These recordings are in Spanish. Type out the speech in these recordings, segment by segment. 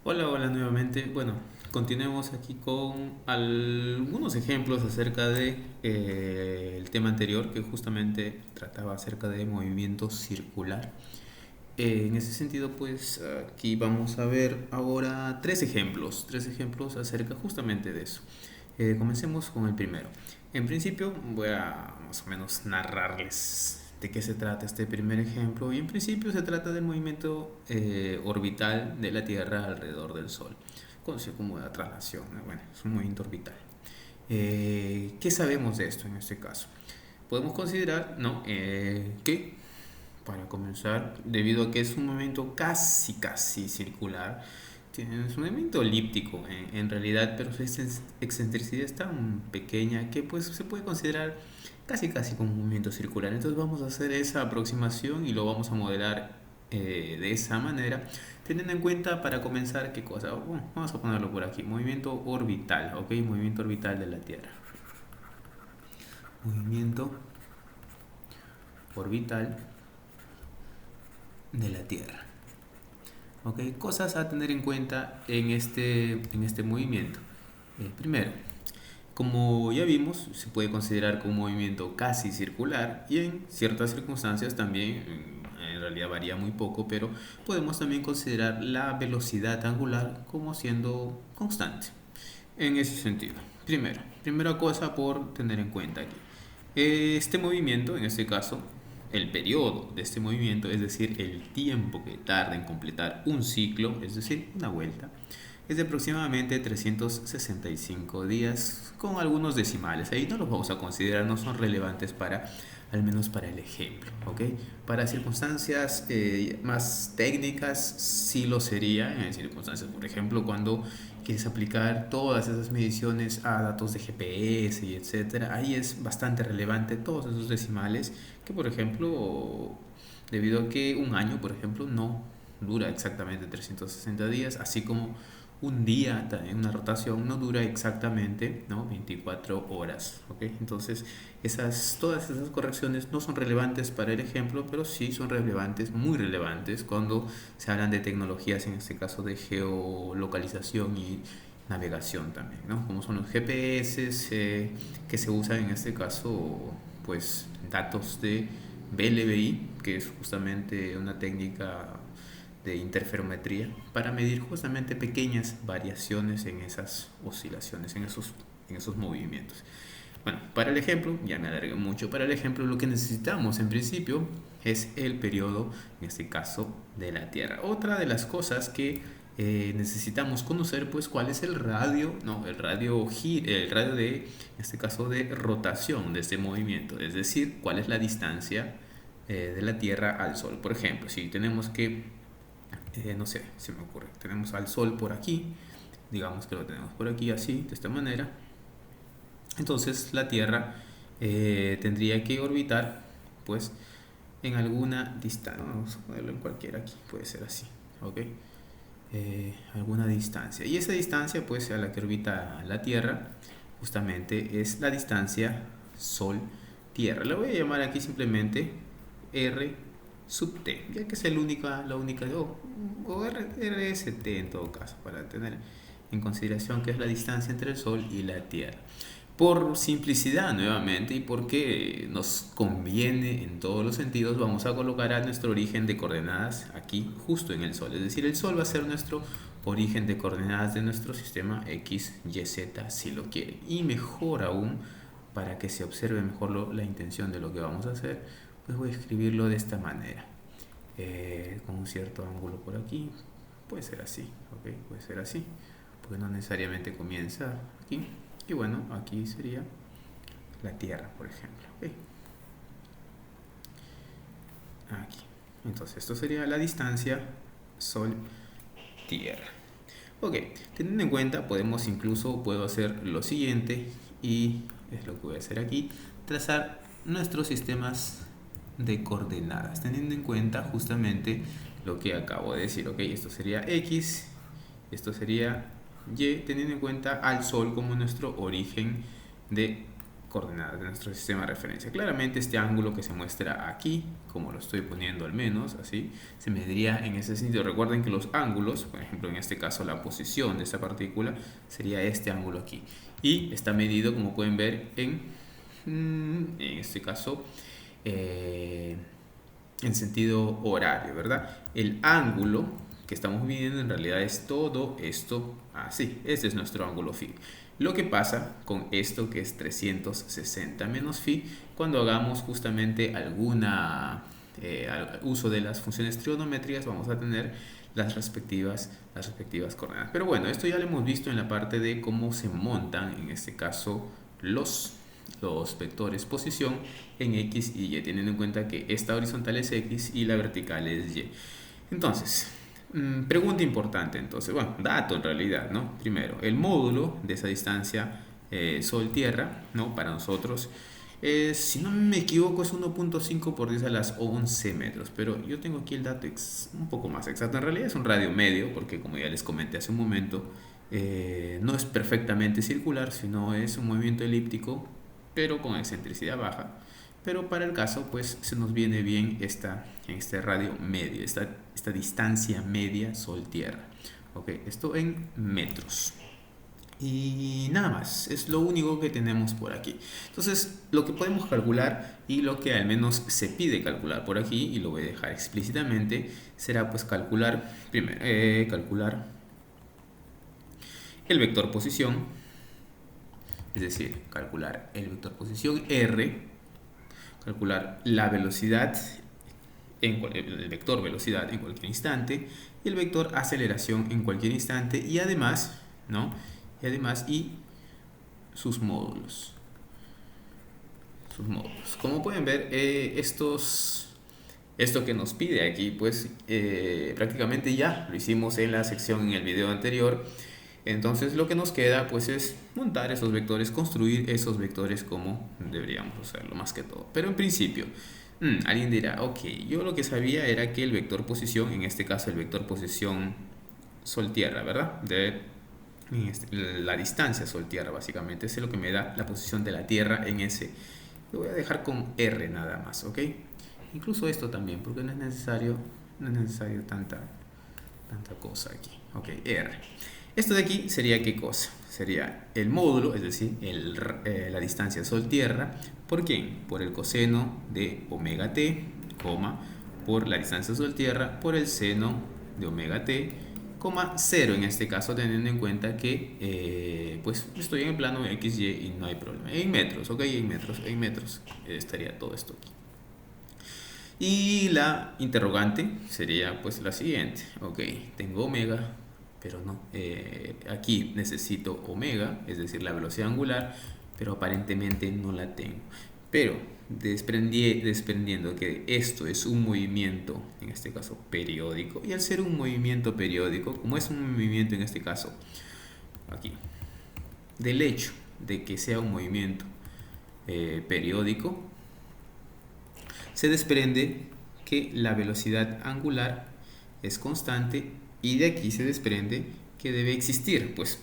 Hola, hola nuevamente. Bueno, continuemos aquí con algunos ejemplos acerca de el tema anterior que justamente trataba acerca de movimiento circular. En ese sentido, pues aquí vamos a ver ahora tres ejemplos acerca justamente de eso. Comencemos con el primero. En principio voy a más o menos narrarles de qué se trata este primer ejemplo y en principio se trata del movimiento orbital de la Tierra alrededor del Sol, conocido como la traslación, ¿no? Bueno, es un movimiento orbital. ¿Qué sabemos de esto en este caso? Podemos considerar, ¿no? Que para comenzar, debido a que es un movimiento casi circular, es un movimiento elíptico en realidad, pero su excentricidad es tan pequeña que pues se puede considerar casi como un movimiento circular. Entonces vamos a hacer esa aproximación y lo vamos a modelar de esa manera, teniendo en cuenta para comenzar qué cosa. Bueno, vamos a ponerlo por aquí, movimiento orbital, ¿ok? Movimiento orbital de la Tierra. Movimiento orbital de la Tierra. ¿Ok? Cosas a tener en cuenta en este movimiento. Primero, como ya vimos, se puede considerar como un movimiento casi circular y en ciertas circunstancias también, en realidad varía muy poco, pero podemos también considerar la velocidad angular como siendo constante. En ese sentido, primera cosa por tener en cuenta aquí. Este movimiento, en este caso, el periodo de este movimiento, es decir, el tiempo que tarda en completar un ciclo, es decir, una vuelta, es de aproximadamente 365 días con algunos decimales. Ahí no los vamos a considerar, no son relevantes para, al menos para el ejemplo, ¿ok? Para circunstancias más técnicas sí lo sería, en circunstancias, por ejemplo, cuando quieres aplicar todas esas mediciones a datos de GPS y etcétera, ahí es bastante relevante todos esos decimales que, por ejemplo, debido a que un año, por ejemplo, no dura exactamente 360 días, así como un día en una rotación no dura exactamente, ¿no? 24 horas, ¿ok? Entonces, todas esas correcciones no son relevantes para el ejemplo, pero sí son relevantes, muy relevantes, cuando se hablan de tecnologías, en este caso de geolocalización y navegación también, ¿no? Como son los GPS que se usan en este caso, pues datos de BLBI, que es justamente una técnica de interferometría para medir justamente pequeñas variaciones en esas oscilaciones, en esos movimientos. Bueno, para el ejemplo, ya me alargué mucho, para el ejemplo lo que necesitamos en principio es el periodo, en este caso, de la Tierra. Otra de las cosas que necesitamos conocer, pues, cuál es el radio, no, el radio de, en este caso, de rotación de este movimiento, es decir, cuál es la distancia de la Tierra al Sol. Por ejemplo, si tenemos que no sé, se me ocurre, tenemos al Sol por aquí, digamos que lo tenemos por aquí así, de esta manera, entonces la Tierra tendría que orbitar pues en alguna distancia, vamos a ponerlo en cualquiera aquí, puede ser así, ¿ok? Alguna distancia, y esa distancia pues a la que orbita la Tierra justamente es la distancia Sol-Tierra. La voy a llamar aquí simplemente R sub T, ya que es la única o RST en todo caso, para tener en consideración que es la distancia entre el Sol y la Tierra. Por simplicidad nuevamente y porque nos conviene en todos los sentidos, vamos a colocar a nuestro origen de coordenadas aquí justo en el Sol. Es decir, el Sol va a ser nuestro origen de coordenadas de nuestro sistema X, Y, Z si lo quiere. Y mejor aún, para que se observe mejor la intención de lo que vamos a hacer, pues voy a escribirlo de esta manera. Con un cierto ángulo por aquí. Puede ser así, ¿ok? Puede ser así, porque no necesariamente comienza aquí. Y bueno, aquí sería la Tierra, por ejemplo. ¿Ok? Aquí. Entonces, esto sería la distancia Sol-Tierra. Ok, teniendo en cuenta, puedo hacer lo siguiente, y es lo que voy a hacer aquí, trazar nuestros sistemas de coordenadas, teniendo en cuenta justamente lo que acabo de decir. Ok, esto sería X, esto sería Y, teniendo en cuenta al Sol como nuestro origen de coordenadas de nuestro sistema de referencia. Claramente este ángulo que se muestra aquí, como lo estoy poniendo al menos, así, se mediría en ese sentido. Recuerden que los ángulos, por ejemplo en este caso la posición de esta partícula, sería este ángulo aquí. Y está medido, como pueden ver, en este caso, en sentido horario, ¿verdad? El ángulo que estamos midiendo en realidad es todo esto así. Este es nuestro ángulo phi. Lo que pasa con esto que es 360 menos phi, cuando hagamos justamente alguna uso de las funciones trigonométricas, vamos a tener las respectivas coordenadas. Pero bueno, esto ya lo hemos visto en la parte de cómo se montan, en este caso, los vectores posición en X y Y, teniendo en cuenta que esta horizontal es X y la vertical es Y. Entonces, pregunta importante, entonces, bueno, dato en realidad, ¿no? Primero, el módulo de esa distancia Sol-Tierra, ¿no? Para nosotros, si no me equivoco, es 1.5 por 10 a las 11 metros, pero yo tengo aquí el dato un poco más exacto. En realidad es un radio medio, porque como ya les comenté hace un momento, no es perfectamente circular, sino es un movimiento elíptico, pero con excentricidad baja. Pero para el caso, pues se nos viene bien este radio medio, esta distancia media Sol-Tierra. Ok, esto en metros. Y nada más, es lo único que tenemos por aquí. Entonces, lo que podemos calcular y lo que al menos se pide calcular por aquí, y lo voy a dejar explícitamente, será pues calcular, primero, calcular el vector posición, es decir, calcular el vector posición R, calcular la velocidad, el vector velocidad en cualquier instante y el vector aceleración en cualquier instante y además, ¿no? Y sus módulos. Como pueden ver, esto que nos pide aquí, pues prácticamente ya lo hicimos en la sección en el video anterior. Entonces lo que nos queda pues es montar esos vectores, construir esos vectores como deberíamos hacerlo más que todo. Pero en principio, alguien dirá, ok, yo lo que sabía era que el vector posición, en este caso el vector posición Sol-Tierra, ¿verdad? La distancia Sol-Tierra básicamente, es lo que me da la posición de la Tierra en ese. Lo voy a dejar con R nada más, ¿ok? Incluso esto también, porque no es necesario tanta cosa aquí. Ok, R. Esto de aquí sería ¿qué cosa? Sería el módulo, es decir, la distancia Sol-Tierra. ¿Por quién? Por el coseno de omega t, por la distancia Sol-Tierra, por el seno de omega t, 0 en este caso, teniendo en cuenta que pues estoy en el plano XY y no hay problema. En metros, ok, en metros estaría todo esto aquí. Y la interrogante sería pues la siguiente. Ok, tengo omega, pero no. Aquí necesito omega, es decir, la velocidad angular, pero aparentemente no la tengo. Pero desprendiendo que esto es un movimiento, en este caso periódico, y al ser un movimiento periódico, como es un movimiento en este caso, aquí, del hecho de que sea un movimiento periódico, se desprende que la velocidad angular es constante y de aquí se desprende que debe existir pues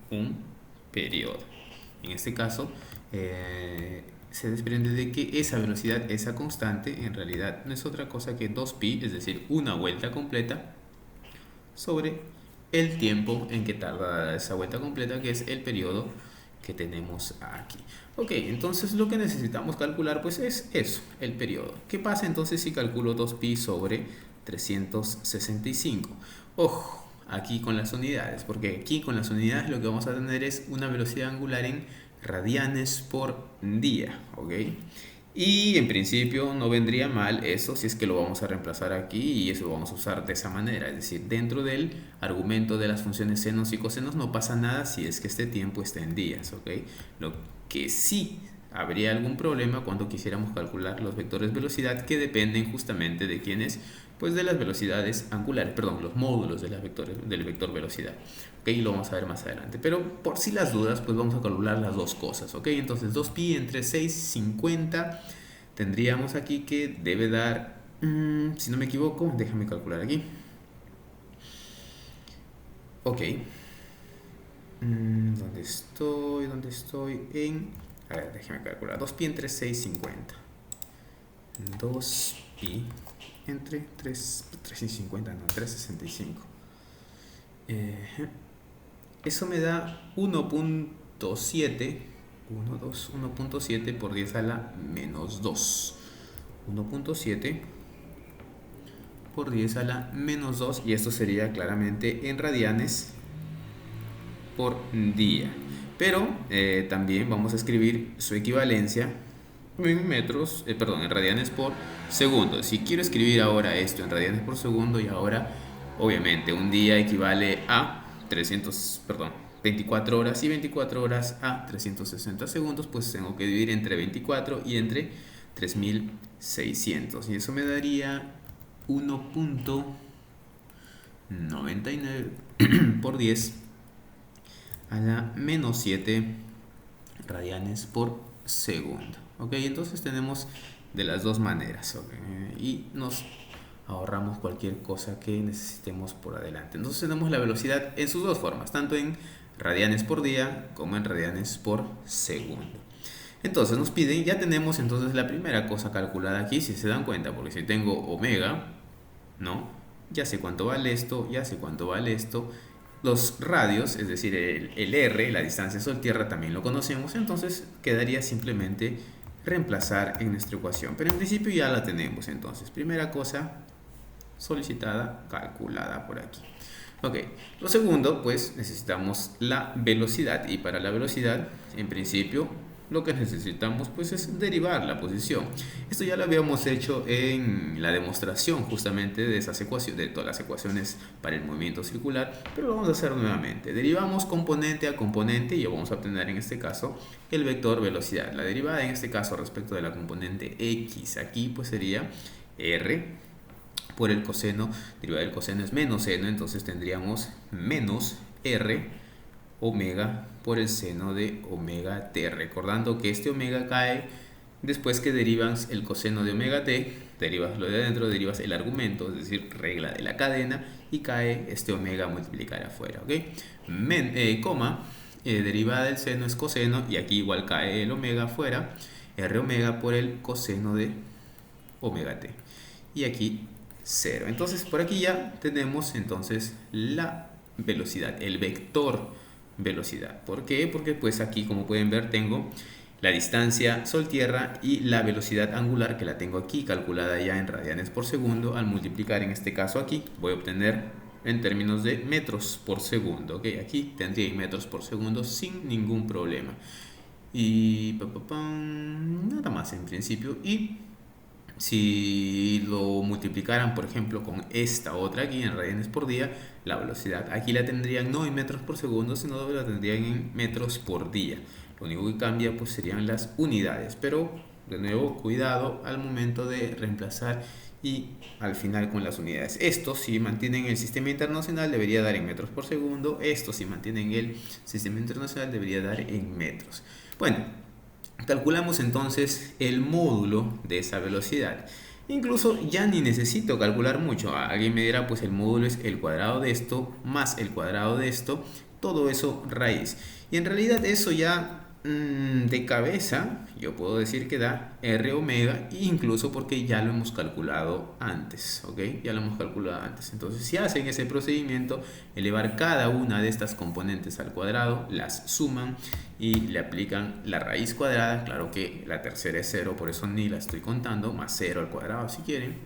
un periodo. En este caso se desprende de que esa velocidad, esa constante, en realidad no es otra cosa que 2pi, es decir, una vuelta completa sobre el tiempo en que tarda esa vuelta completa, que es el periodo que tenemos aquí. Ok, entonces lo que necesitamos calcular pues es eso, el periodo. ¿Qué pasa entonces si calculo 2pi sobre 365? Ojo, aquí con las unidades, porque aquí con las unidades lo que vamos a tener es una velocidad angular en radianes por día, ¿ok? Y en principio no vendría mal eso si es que lo vamos a reemplazar aquí y eso lo vamos a usar de esa manera. Es decir, dentro del argumento de las funciones senos y cosenos no pasa nada si es que este tiempo está en días, ¿ok? Lo que sí habría algún problema cuando quisiéramos calcular los vectores velocidad que dependen justamente de quiénes, pues de las velocidades angulares, perdón, los módulos de del vector velocidad. Ok, lo vamos a ver más adelante. Pero por si las dudas, pues vamos a calcular las dos cosas, ok. Entonces 2pi entre 6,50 tendríamos aquí que debe dar, si no me equivoco, déjame calcular aquí. Ok. ¿Dónde estoy? En A ver, déjeme calcular. 2pi entre 650. 2pi entre 350, no, 365. Eso me da 1.7. 1.7 por 10 a la menos 2. 1.7 por 10 a la menos 2. Y esto sería claramente en radianes por día. Pero también vamos a escribir su equivalencia en metros, en radianes por segundo. Si quiero escribir ahora esto en radianes por segundo, y ahora obviamente un día equivale a 24 horas, y 24 horas a 360 segundos, pues tengo que dividir entre 24 y entre 3600, y eso me daría 1.99 por 10 a la menos 7 radianes por segundo. Ok, entonces tenemos de las dos maneras, okay, y nos ahorramos cualquier cosa que necesitemos por adelante. Entonces tenemos la velocidad en sus dos formas, tanto en radianes por día como en radianes por segundo. Entonces nos piden, ya tenemos entonces la primera cosa calculada aquí, si se dan cuenta, porque si tengo omega, ¿no? Ya sé cuánto vale esto, ya sé cuánto vale esto. Los radios, es decir, el R, la distancia Sol-Tierra, también lo conocemos, entonces quedaría simplemente reemplazar en nuestra ecuación. Pero en principio ya la tenemos, entonces, primera cosa solicitada, calculada por aquí. Ok, lo segundo, pues necesitamos la velocidad, y para la velocidad, en principio, lo que necesitamos pues es derivar la posición. Esto ya lo habíamos hecho en la demostración justamente de esas ecuaciones, de todas las ecuaciones para el movimiento circular, pero lo vamos a hacer nuevamente. Derivamos componente a componente y vamos a obtener en este caso el vector velocidad. La derivada en este caso respecto de la componente x aquí pues sería r por el coseno, derivada del coseno es menos seno, entonces tendríamos menos r omega por el seno de omega t, recordando que este omega cae después que derivas el coseno de omega t, derivas lo de adentro, derivas el argumento, es decir, regla de la cadena, y cae este omega a multiplicar afuera, ¿ok? Coma, derivada del seno es coseno, y aquí igual cae el omega afuera, r omega por el coseno de omega t, y aquí 0. Entonces por aquí ya tenemos entonces la velocidad, el vector velocidad. ¿Por qué? Porque pues aquí, como pueden ver, tengo la distancia Sol-Tierra y la velocidad angular, que la tengo aquí calculada ya en radianes por segundo. Al multiplicar en este caso aquí voy a obtener en términos de metros por segundo, ¿ok? Aquí tendría en metros por segundo sin ningún problema. Y nada más en principio. Y si lo multiplicaran, por ejemplo, con esta otra aquí en radianes por día, la velocidad aquí la tendrían no en metros por segundo, sino la tendrían en metros por día. Lo único que cambia pues serían las unidades, pero de nuevo cuidado al momento de reemplazar y al final con las unidades. Esto si mantienen el sistema internacional debería dar en metros por segundo, esto si mantienen el sistema internacional debería dar en metros. Bueno, calculamos entonces el módulo de esa velocidad. Incluso ya ni necesito calcular mucho. Alguien me dirá, pues el módulo es el cuadrado de esto más el cuadrado de esto, todo eso raíz. Y en realidad eso ya de cabeza yo puedo decir que da r omega, incluso porque ya lo hemos calculado antes, ¿ok? Ya lo hemos calculado antes. Entonces si hacen ese procedimiento, elevar cada una de estas componentes al cuadrado, las suman y le aplican la raíz cuadrada. Claro que la tercera es 0, por eso ni la estoy contando, más 0 al cuadrado si quieren,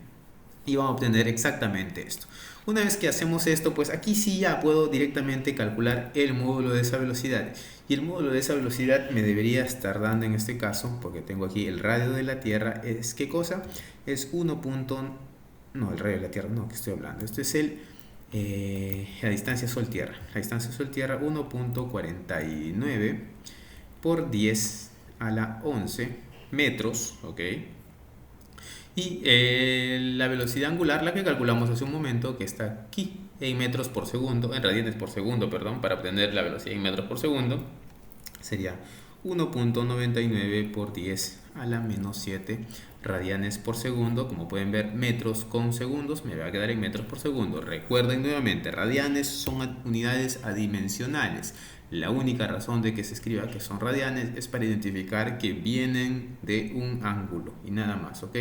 y vamos a obtener exactamente esto. Una vez que hacemos esto, pues aquí sí ya puedo directamente calcular el módulo de esa velocidad. Y el módulo de esa velocidad me debería estar dando en este caso, porque tengo aquí el radio de la Tierra, es ¿qué cosa? Es 1. No, el radio de la Tierra, no, que estoy hablando. Esto es la distancia Sol-Tierra. La distancia Sol-Tierra 1.49 por 10 a la 11 metros, ¿ok? Y la velocidad angular, la que calculamos hace un momento, que está aquí en metros por segundo, en radianes por segundo, perdón, para obtener la velocidad en metros por segundo, sería 1.99 por 10 a la menos 7 radianes por segundo. Como pueden ver, metros con segundos, me va a quedar en metros por segundo. Recuerden nuevamente, radianes son unidades adimensionales. La única razón de que se escriba que son radianes es para identificar que vienen de un ángulo y nada más, ¿ok?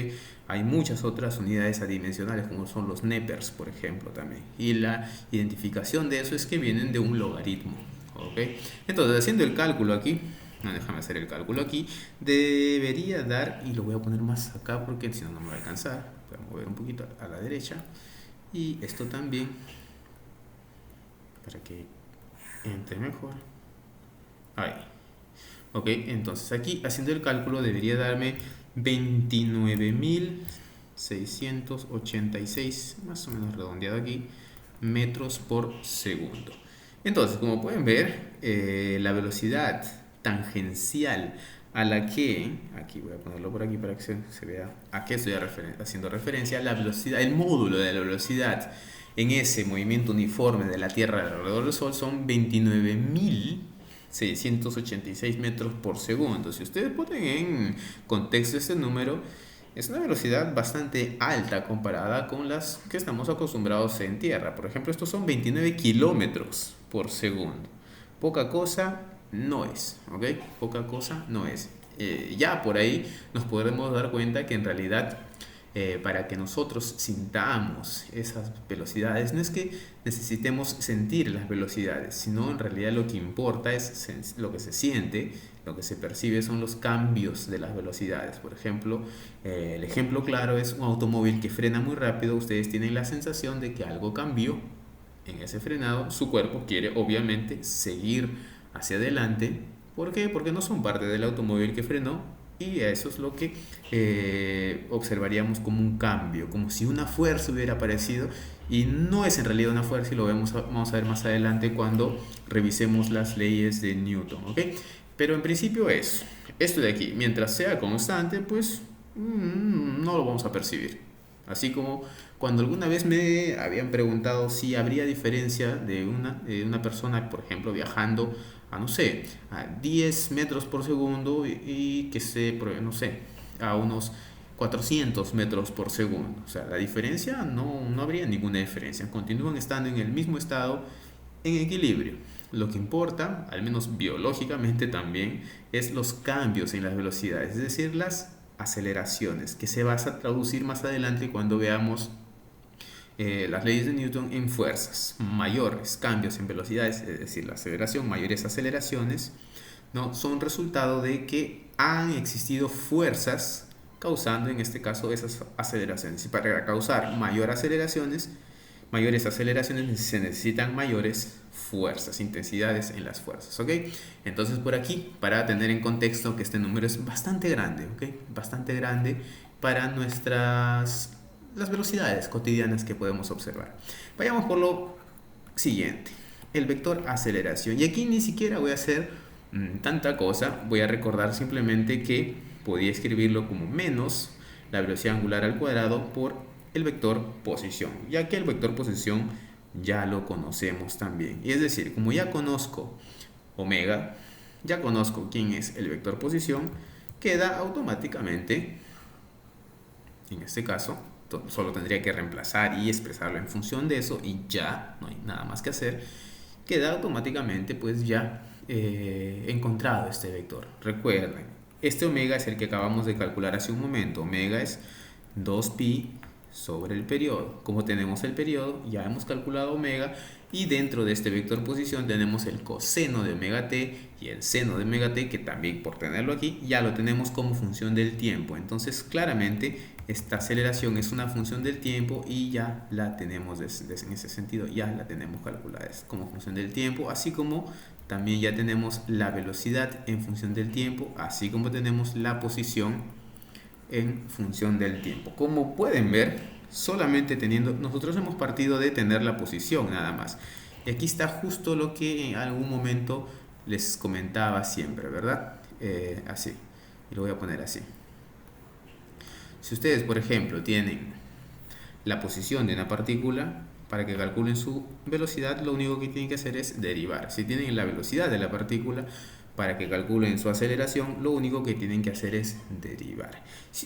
Hay muchas otras unidades adimensionales como son los nepers, por ejemplo, también. Y la identificación de eso es que vienen de un logaritmo, ¿ok? Entonces, haciendo el cálculo aquí, no, déjame hacer el cálculo aquí, debería dar, y lo voy a poner más acá porque si no, no me va a alcanzar. Voy a mover un poquito a la derecha y esto también para que entre mejor. Ahí. Ok, entonces aquí haciendo el cálculo debería darme 29.686, más o menos redondeado aquí, metros por segundo. Entonces, como pueden ver, la velocidad tangencial a la que, aquí voy a ponerlo por aquí para que se vea a qué estoy haciendo referencia, la velocidad, el módulo de la velocidad en ese movimiento uniforme de la Tierra alrededor del Sol son 29.686 metros por segundo. Si ustedes ponen en contexto este número, es una velocidad bastante alta comparada con las que estamos acostumbrados en tierra. Por ejemplo, estos son 29 kilómetros por segundo. Poca cosa no es, ¿ok? Poca cosa no es. Ya por ahí nos podremos dar cuenta que en realidad para que nosotros sintamos esas velocidades, no es que necesitemos sentir las velocidades, sino en realidad lo que importa es lo que se siente, lo que se percibe son los cambios de las velocidades. Por ejemplo, el ejemplo claro es un automóvil que frena muy rápido. Ustedes tienen la sensación de que algo cambió en ese frenado. Su cuerpo quiere obviamente seguir hacia adelante. ¿Por qué? Porque no son parte del automóvil que frenó. Y eso es lo que observaríamos como un cambio, como si una fuerza hubiera aparecido, y no es en realidad una fuerza, y lo vamos a ver más adelante cuando revisemos las leyes de Newton, ¿ok? Pero en principio es esto de aquí, mientras sea constante, pues no lo vamos a percibir. Así como cuando alguna vez me habían preguntado si habría diferencia de una persona, por ejemplo, viajando a, no sé, a 10 metros por segundo y que se, no sé, a unos 400 metros por segundo. O sea, la diferencia no habría ninguna diferencia. Continúan estando en el mismo estado, en equilibrio. Lo que importa, al menos biológicamente también, es los cambios en las velocidades, es decir, las aceleraciones, que se va a traducir más adelante cuando veamos las leyes de Newton en fuerzas. Mayores cambios en velocidades, es decir, la aceleración, mayores aceleraciones, ¿no? Son resultado de que han existido fuerzas causando en este caso esas aceleraciones. Y para causar mayores aceleraciones se necesitan mayores fuerzas, intensidades en las fuerzas, ¿ok? Entonces por aquí, para tener en contexto que este número es bastante grande, ¿ok? Bastante grande para las velocidades cotidianas que podemos observar. Vayamos por lo siguiente, el vector aceleración. Y aquí ni siquiera voy a hacer tanta cosa, voy a recordar simplemente que podía escribirlo como menos la velocidad angular al cuadrado por el vector posición, ya que el vector posición ya lo conocemos también. Y es decir, como ya conozco omega, ya conozco quién es el vector posición, queda automáticamente, en este caso, solo tendría que reemplazar y expresarlo en función de eso y ya, no hay nada más que hacer, queda automáticamente pues ya encontrado este vector. Recuerden, este omega es el que acabamos de calcular hace un momento. Omega es 2pi sobre el periodo. Como tenemos el periodo, ya hemos calculado omega, y dentro de este vector posición tenemos el coseno de omega t y el seno de omega t, que también por tenerlo aquí ya lo tenemos como función del tiempo. Entonces claramente esta aceleración es una función del tiempo y ya la tenemos en ese sentido, ya la tenemos calculada como función del tiempo, así como también ya tenemos la velocidad en función del tiempo, así como tenemos la posición en función del tiempo. Como pueden ver, solamente nosotros hemos partido de tener la posición nada más. Y aquí está justo lo que en algún momento les comentaba siempre, ¿verdad? Así, y lo voy a poner así. Si ustedes, por ejemplo, tienen la posición de una partícula, para que calculen su velocidad, lo único que tienen que hacer es derivar. Si tienen la velocidad de la partícula, para que calculen su aceleración, lo único que tienen que hacer es derivar.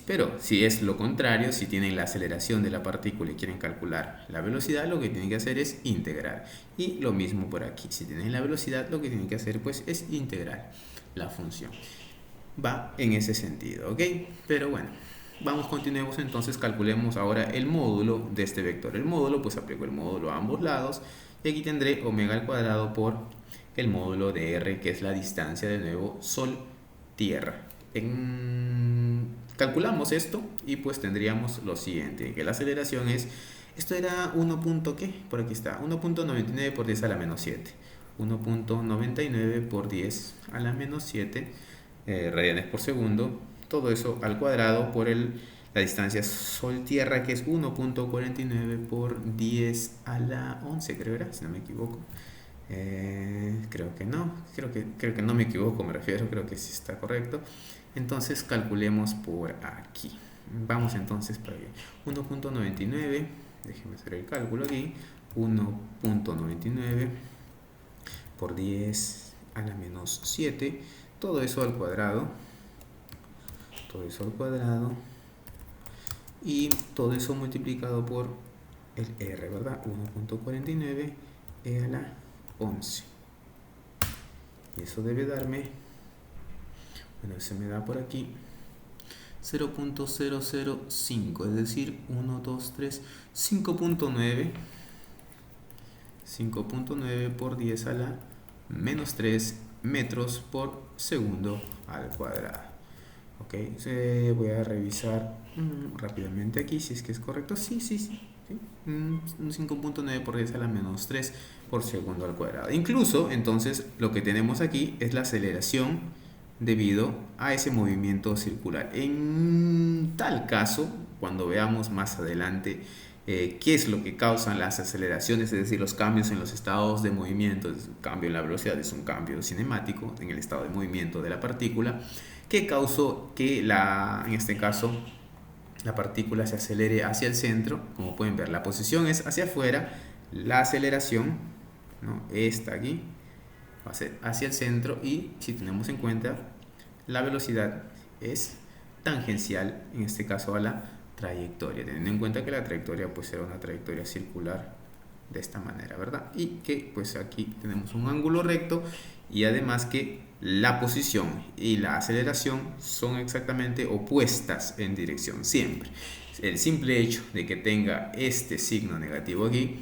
Pero si es lo contrario, si tienen la aceleración de la partícula y quieren calcular la velocidad, lo que tienen que hacer es integrar. Y lo mismo por aquí, si tienen la velocidad, lo que tienen que hacer pues es integrar la función. Va en ese sentido, ¿ok? Pero bueno, continuemos entonces, calculemos ahora el módulo de este vector. El módulo, pues aplico el módulo a ambos lados y aquí tendré omega al cuadrado por el módulo de r, que es la distancia de nuevo Sol-Tierra. Calculamos esto y pues tendríamos lo siguiente, que la aceleración es, esto era 1. ¿Qué? Por aquí está, 1.99 por 10 a la menos 7. 1.99 por 10 a la menos 7 radianes por segundo. Todo eso al cuadrado por la distancia Sol-Tierra, que es 1.49 por 10 a la 11, creo era, si no me equivoco. Creo que no, creo que no me equivoco, me refiero, creo que sí está correcto. Entonces calculemos por aquí. Vamos entonces para 1.99, déjenme hacer el cálculo aquí. 1.99 por 10 a la menos 7, todo eso al cuadrado, y todo eso multiplicado por el r, ¿verdad? 1.49 a la 11, y eso debe darme, bueno, se me da por aquí 0.005, es decir, 1, 2, 3, 5.9 por 10 a la menos 3 metros por segundo al cuadrado. Ok, voy a revisar rápidamente aquí si es que es correcto. Sí. 5.9 por 10 a la menos 3 por segundo al cuadrado. Incluso, entonces, lo que tenemos aquí es la aceleración debido a ese movimiento circular. En tal caso, cuando veamos más adelante qué es lo que causan las aceleraciones, es decir, los cambios en los estados de movimiento, un cambio en la velocidad es un cambio cinemático en el estado de movimiento de la partícula, que causó que en este caso la partícula se acelere hacia el centro. Como pueden ver, la posición es hacia afuera, la aceleración, ¿no? Esta aquí va a ser hacia el centro, y si tenemos en cuenta, la velocidad es tangencial, en este caso a la trayectoria, teniendo en cuenta que la trayectoria pues será una trayectoria circular de esta manera, ¿verdad? Y que pues aquí tenemos un ángulo recto, y además que la posición y la aceleración son exactamente opuestas en dirección siempre. El simple hecho de que tenga este signo negativo aquí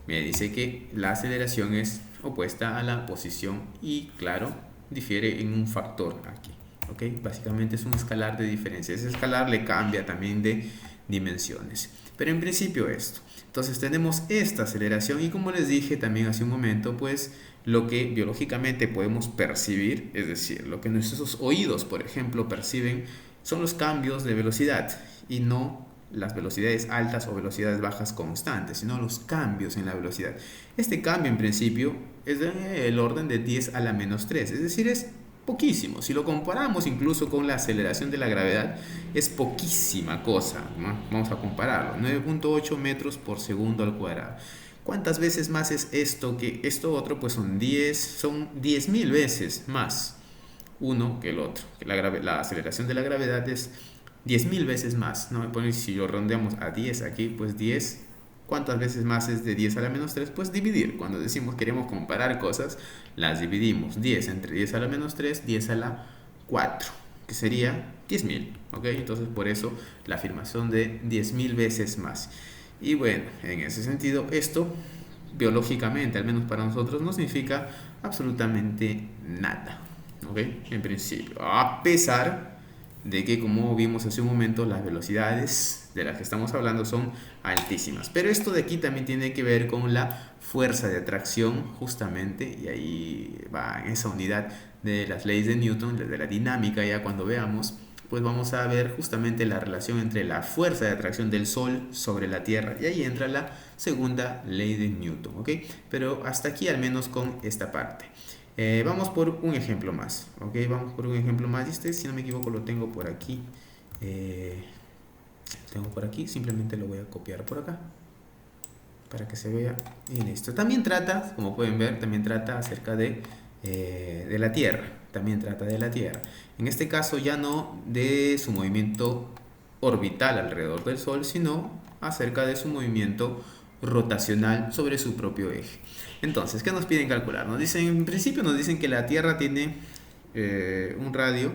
me dice que la aceleración es opuesta a la posición, y claro, difiere en un factor aquí. ¿Okay? Básicamente es un escalar de diferencia. Ese escalar le cambia también de dimensiones. Pero en principio esto. Entonces tenemos esta aceleración, y como les dije también hace un momento, pues lo que biológicamente podemos percibir, es decir, lo que nuestros oídos, por ejemplo, perciben, son los cambios de velocidad, y no las velocidades altas o velocidades bajas constantes, sino los cambios en la velocidad. Este cambio en principio es del orden de 10 a la menos 3, es decir, es poquísimo. Si lo comparamos incluso con la aceleración de la gravedad, es poquísima cosa, ¿no? Vamos a compararlo, 9.8 metros por segundo al cuadrado. ¿Cuántas veces más es esto que esto otro? Pues son 10.000 veces más uno que el otro. La aceleración de la gravedad es 10.000 veces más, ¿no? Si lo rondeamos a 10 aquí, pues 10, ¿cuántas veces más es de 10 a la menos 3? Pues dividir. Cuando decimos queremos comparar cosas, las dividimos. 10 entre 10 a la menos 3, 10 a la 4, que sería 10.000, ¿ok? Entonces por eso la afirmación de 10.000 veces más. Y bueno, en ese sentido, esto biológicamente, al menos para nosotros, no significa absolutamente nada, ¿ok? En principio, a pesar de que, como vimos hace un momento, las velocidades de las que estamos hablando son altísimas. Pero esto de aquí también tiene que ver con la fuerza de atracción, justamente, y ahí va en esa unidad de las leyes de Newton, de la dinámica. Ya cuando veamos, pues vamos a ver justamente la relación entre la fuerza de atracción del Sol sobre la Tierra, y ahí entra la segunda ley de Newton, ¿ok? Pero hasta aquí al menos con esta parte. Vamos por un ejemplo más, ¿ok? Vamos por un ejemplo más. Y este, si no me equivoco, lo tengo por aquí. Simplemente lo voy a copiar por acá para que se vea, y listo. También trata, como pueden ver, acerca de de la Tierra. También trata de la Tierra. En este caso ya no de su movimiento orbital alrededor del Sol, sino acerca de su movimiento rotacional sobre su propio eje. Entonces, ¿qué nos piden calcular? Nos dicen, en principio nos dicen que la Tierra tiene un radio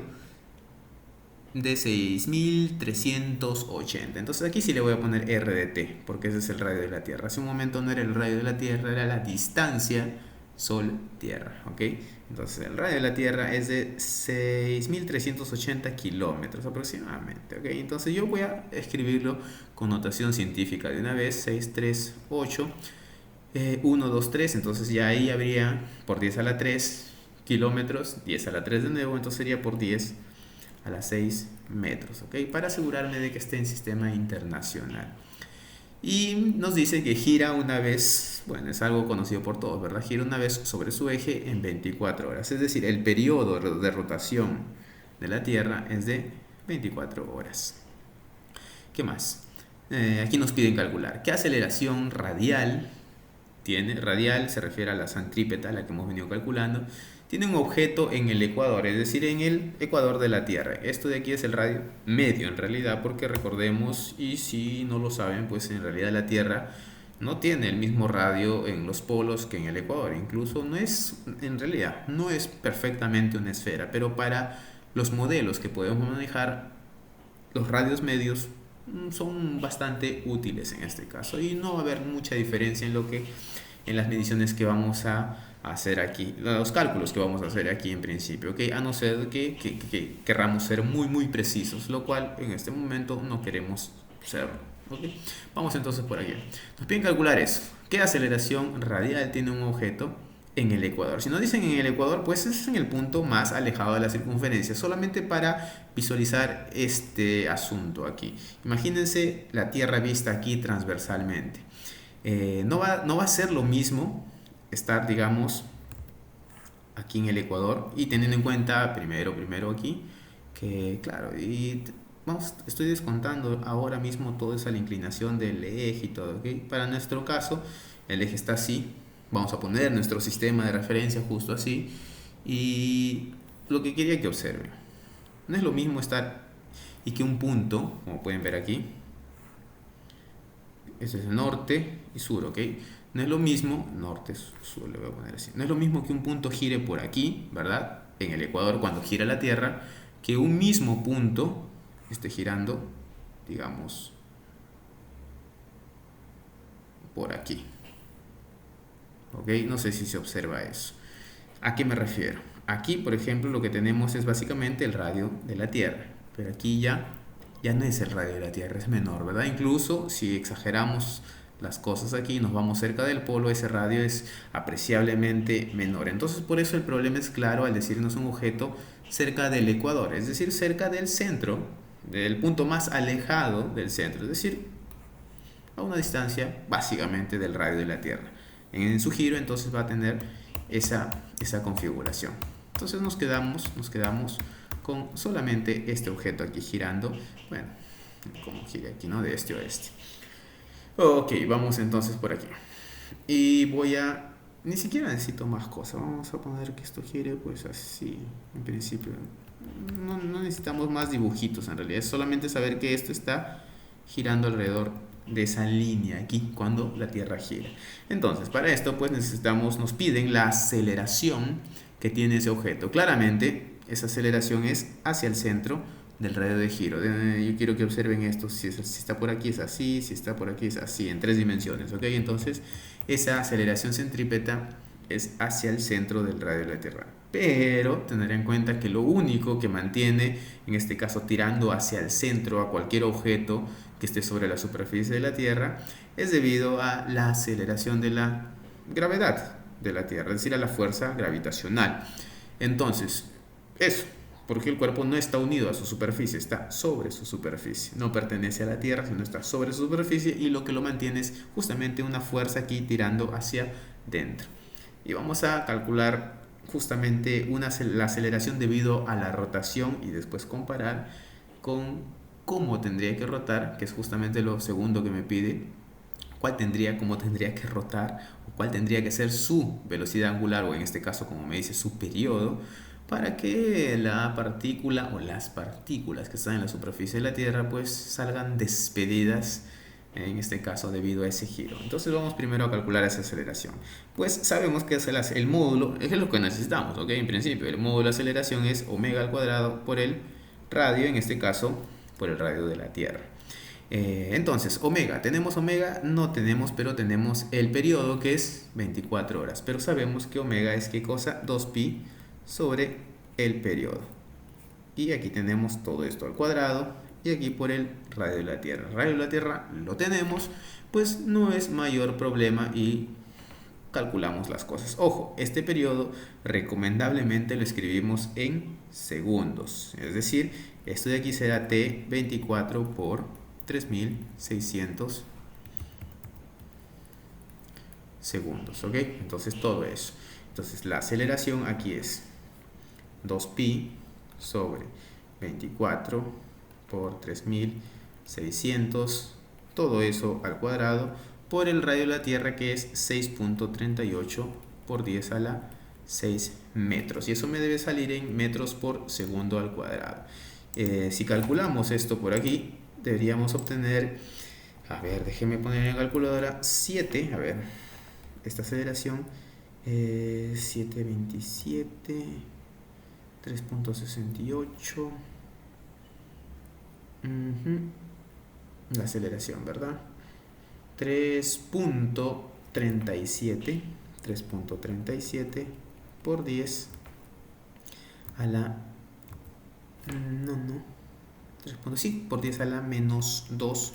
de 6380. Entonces aquí sí le voy a poner r de t, porque ese es el radio de la Tierra. Hace un momento no era el radio de la Tierra, era la distancia Sol-Tierra, ¿ok? Entonces el radio de la Tierra es de 6380 kilómetros aproximadamente, ¿ok? Entonces yo voy a escribirlo con notación científica de una vez: 638 1, 2, 3. Entonces ya ahí habría por 10 a la 3 kilómetros, 10 a la 3 de nuevo, entonces sería por 10 a las 6 metros, ¿ok? Para asegurarme de que esté en sistema internacional. Y nos dice que gira una vez, bueno, es algo conocido por todos, ¿verdad? Gira una vez sobre su eje en 24 horas. Es decir, el periodo de rotación de la Tierra es de 24 horas. ¿Qué más? Aquí nos piden calcular qué aceleración radial tiene. Radial se refiere a la centrípeta, la que hemos venido calculando. Tiene un objeto en el ecuador, es decir, en el ecuador de la Tierra. Esto de aquí es el radio medio en realidad, porque recordemos, y si no lo saben, pues en realidad la Tierra no tiene el mismo radio en los polos que en el ecuador. Incluso no es, en realidad, no es perfectamente una esfera, pero para los modelos que podemos manejar, los radios medios son bastante útiles en este caso, y no va a haber mucha diferencia en las mediciones que vamos a hacer aquí, los cálculos que vamos a hacer aquí en principio, ¿ok? A no ser que querramos ser muy precisos, lo cual en este momento no queremos serlo, ¿ok? Vamos entonces por aquí. Nos piden calcular eso. ¿Qué aceleración radial tiene un objeto en el ecuador? Si nos dicen en el ecuador, pues es en el punto más alejado de la circunferencia, solamente para visualizar este asunto aquí. Imagínense la Tierra vista aquí transversalmente. No va a ser lo mismo estar, digamos, aquí en el ecuador, y teniendo en cuenta primero aquí, que claro, estoy descontando ahora mismo toda esa la inclinación del eje y todo, ¿ok? Para nuestro caso, el eje está así. Vamos a poner nuestro sistema de referencia justo así. Y lo que quería que observen, no es lo mismo estar y que un punto, como pueden ver aquí, este es el norte y sur, ¿ok? No es lo mismo, norte, sur, le voy a poner así. No es lo mismo que un punto gire por aquí, ¿verdad? En el ecuador, cuando gira la Tierra, que un mismo punto esté girando, digamos, por aquí. ¿Ok? No sé si se observa eso. ¿A qué me refiero? Aquí, por ejemplo, lo que tenemos es básicamente el radio de la Tierra, pero aquí ya no es el radio de la Tierra, es menor, ¿verdad? Incluso si exageramos las cosas aquí, nos vamos cerca del polo, ese radio es apreciablemente menor. Entonces, por eso el problema es claro al decirnos un objeto cerca del ecuador, es decir, cerca del centro, del punto más alejado del centro, es decir, a una distancia básicamente del radio de la Tierra. En su giro entonces va a tener esa configuración. Entonces nos quedamos con solamente este objeto aquí girando, bueno, como gira aquí, ¿no? De este a oeste. Ok, vamos entonces por aquí. Y ni siquiera necesito más cosas. Vamos a poner que esto gire pues así, en principio. No necesitamos más dibujitos en realidad. Es solamente saber que esto está girando alrededor de esa línea aquí cuando la Tierra gira. Entonces, para esto pues nos piden la aceleración que tiene ese objeto. Claramente, esa aceleración es hacia el centro del radio de giro. Yo quiero que observen esto. Si está por aquí es así, si está por aquí es así, en 3 dimensiones, ¿ok? Entonces, esa aceleración centrípeta es hacia el centro del radio de la Tierra. Pero tener en cuenta que lo único que mantiene, en este caso tirando hacia el centro a cualquier objeto que esté sobre la superficie de la Tierra, es debido a la aceleración de la gravedad de la Tierra, es decir, a la fuerza gravitacional. Entonces, eso, porque el cuerpo no está unido a su superficie, está sobre su superficie, no pertenece a la Tierra, sino está sobre su superficie, y lo que lo mantiene es justamente una fuerza aquí tirando hacia dentro. Y vamos a calcular justamente la aceleración debido a la rotación y después comparar con cómo tendría que rotar, que es justamente lo segundo que me pide. Cómo tendría que rotar, o cuál tendría que ser su velocidad angular, o en este caso, como me dice, su periodo, para que la partícula o las partículas que están en la superficie de la Tierra pues salgan despedidas, en este caso debido a ese giro. Entonces vamos primero a calcular esa aceleración. Pues sabemos que es el módulo, es lo que necesitamos, ¿ok? En principio, el módulo de aceleración es omega al cuadrado por el radio, en este caso por el radio de la Tierra. Entonces, omega, ¿tenemos omega? No tenemos, pero tenemos el periodo, que es 24 horas. Pero sabemos que omega es, ¿qué cosa? 2pi sobre el periodo. Y aquí tenemos todo esto al cuadrado, y aquí por el radio de la Tierra. El radio de la Tierra lo tenemos, pues no es mayor problema y calculamos las cosas. Ojo, este periodo recomendablemente lo escribimos en segundos. Es decir, esto de aquí será T24 por 3600 segundos, ¿ok? Entonces todo eso. Entonces la aceleración aquí es 2pi sobre 24 por 3600, todo eso al cuadrado, por el radio de la Tierra, que es 6.38 por 10 a la 6 metros. Y eso me debe salir en metros por segundo al cuadrado. Si calculamos esto por aquí, deberíamos obtener, a ver, déjeme poner en la calculadora, 7, a ver, esta aceleración, 727, 3.68, la aceleración, ¿verdad? 3.37 por 10 a la... por 10 a la menos 2